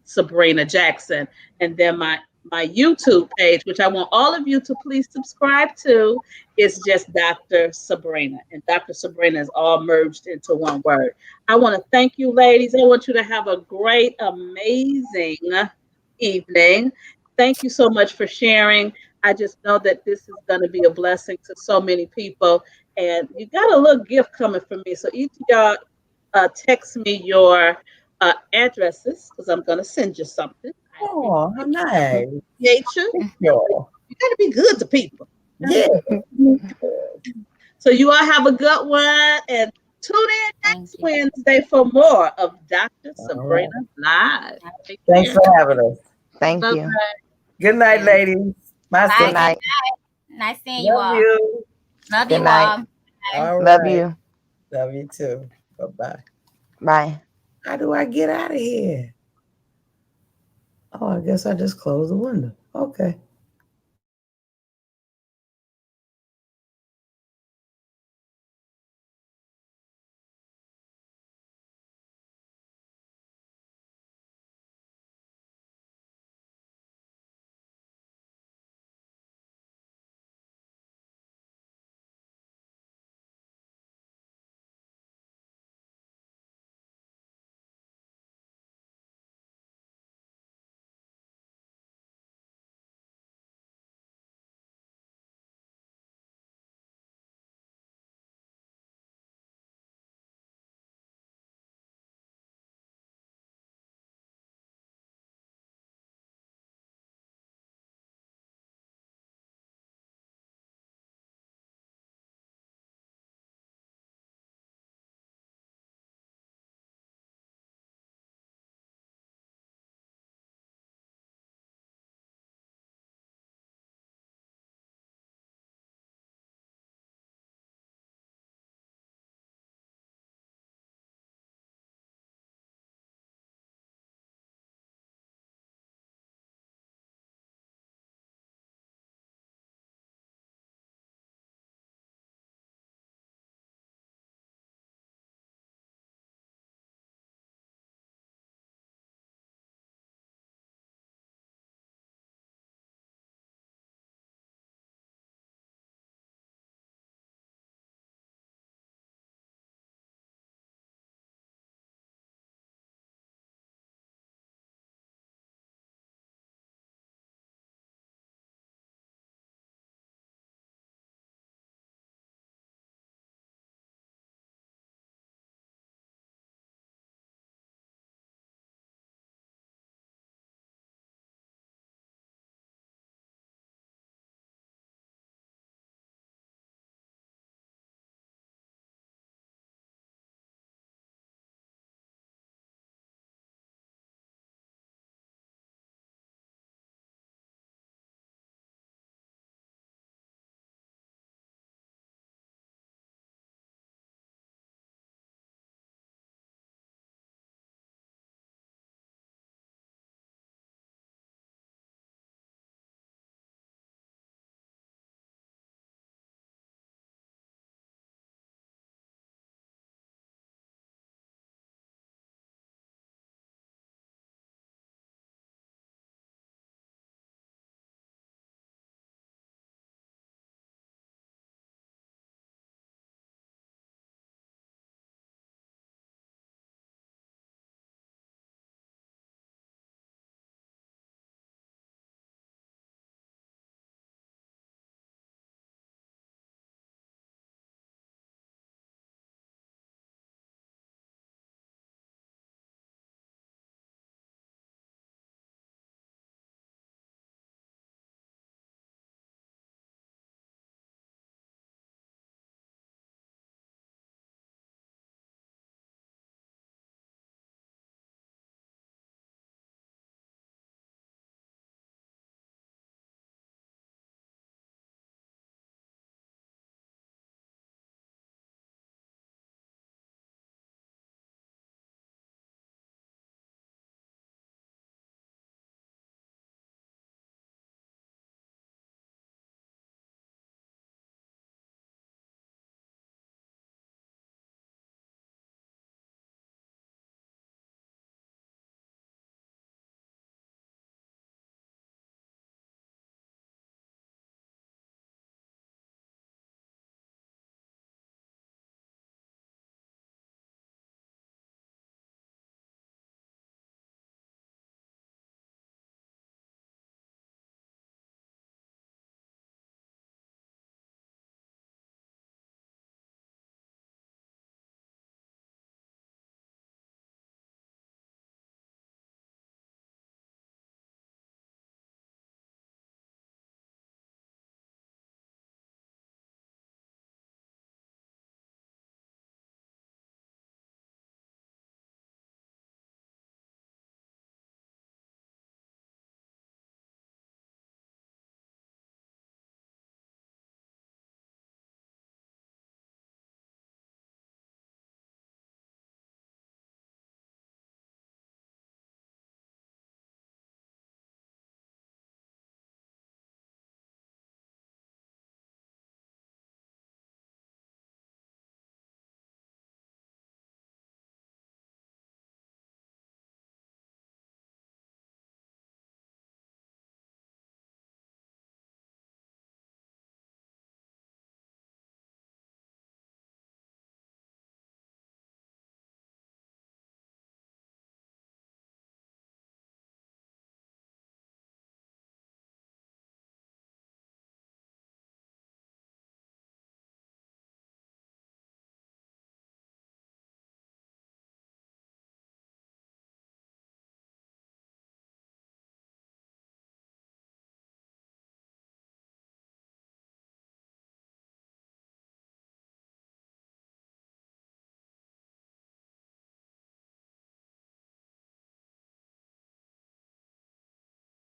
A: Sabrina Jackson. And then my YouTube page, which I want all of you to please subscribe to, is just Dr. Sabrina. And Dr. Sabrina is all merged into one word. I want to thank you, ladies. I want you to have a great, amazing evening. Thank you so much for sharing. I just know that this is going to be a blessing to so many people. And you got a little gift coming from me. So each of y'all text me your addresses, because I'm going to send you something.
C: Oh, how nice.
A: Nature.
C: Yo.
A: You got to be good to people.
C: Yeah.
A: So you all have a good one, and tune in next Wednesday for more of Dr. Sabrina Live.
C: Thanks for having us.
B: Thank
A: Bye-bye.
B: you.
C: Good night, ladies.
D: Bye.
B: Good night.
D: Nice seeing you
C: Love
D: all.
C: you.
D: Love
B: Good
D: you
B: night.
C: All
B: Love
C: right.
B: you.
C: Love you too. Bye-bye.
B: Bye.
C: How do I get out of here? Oh, I guess I just closed the window. Okay.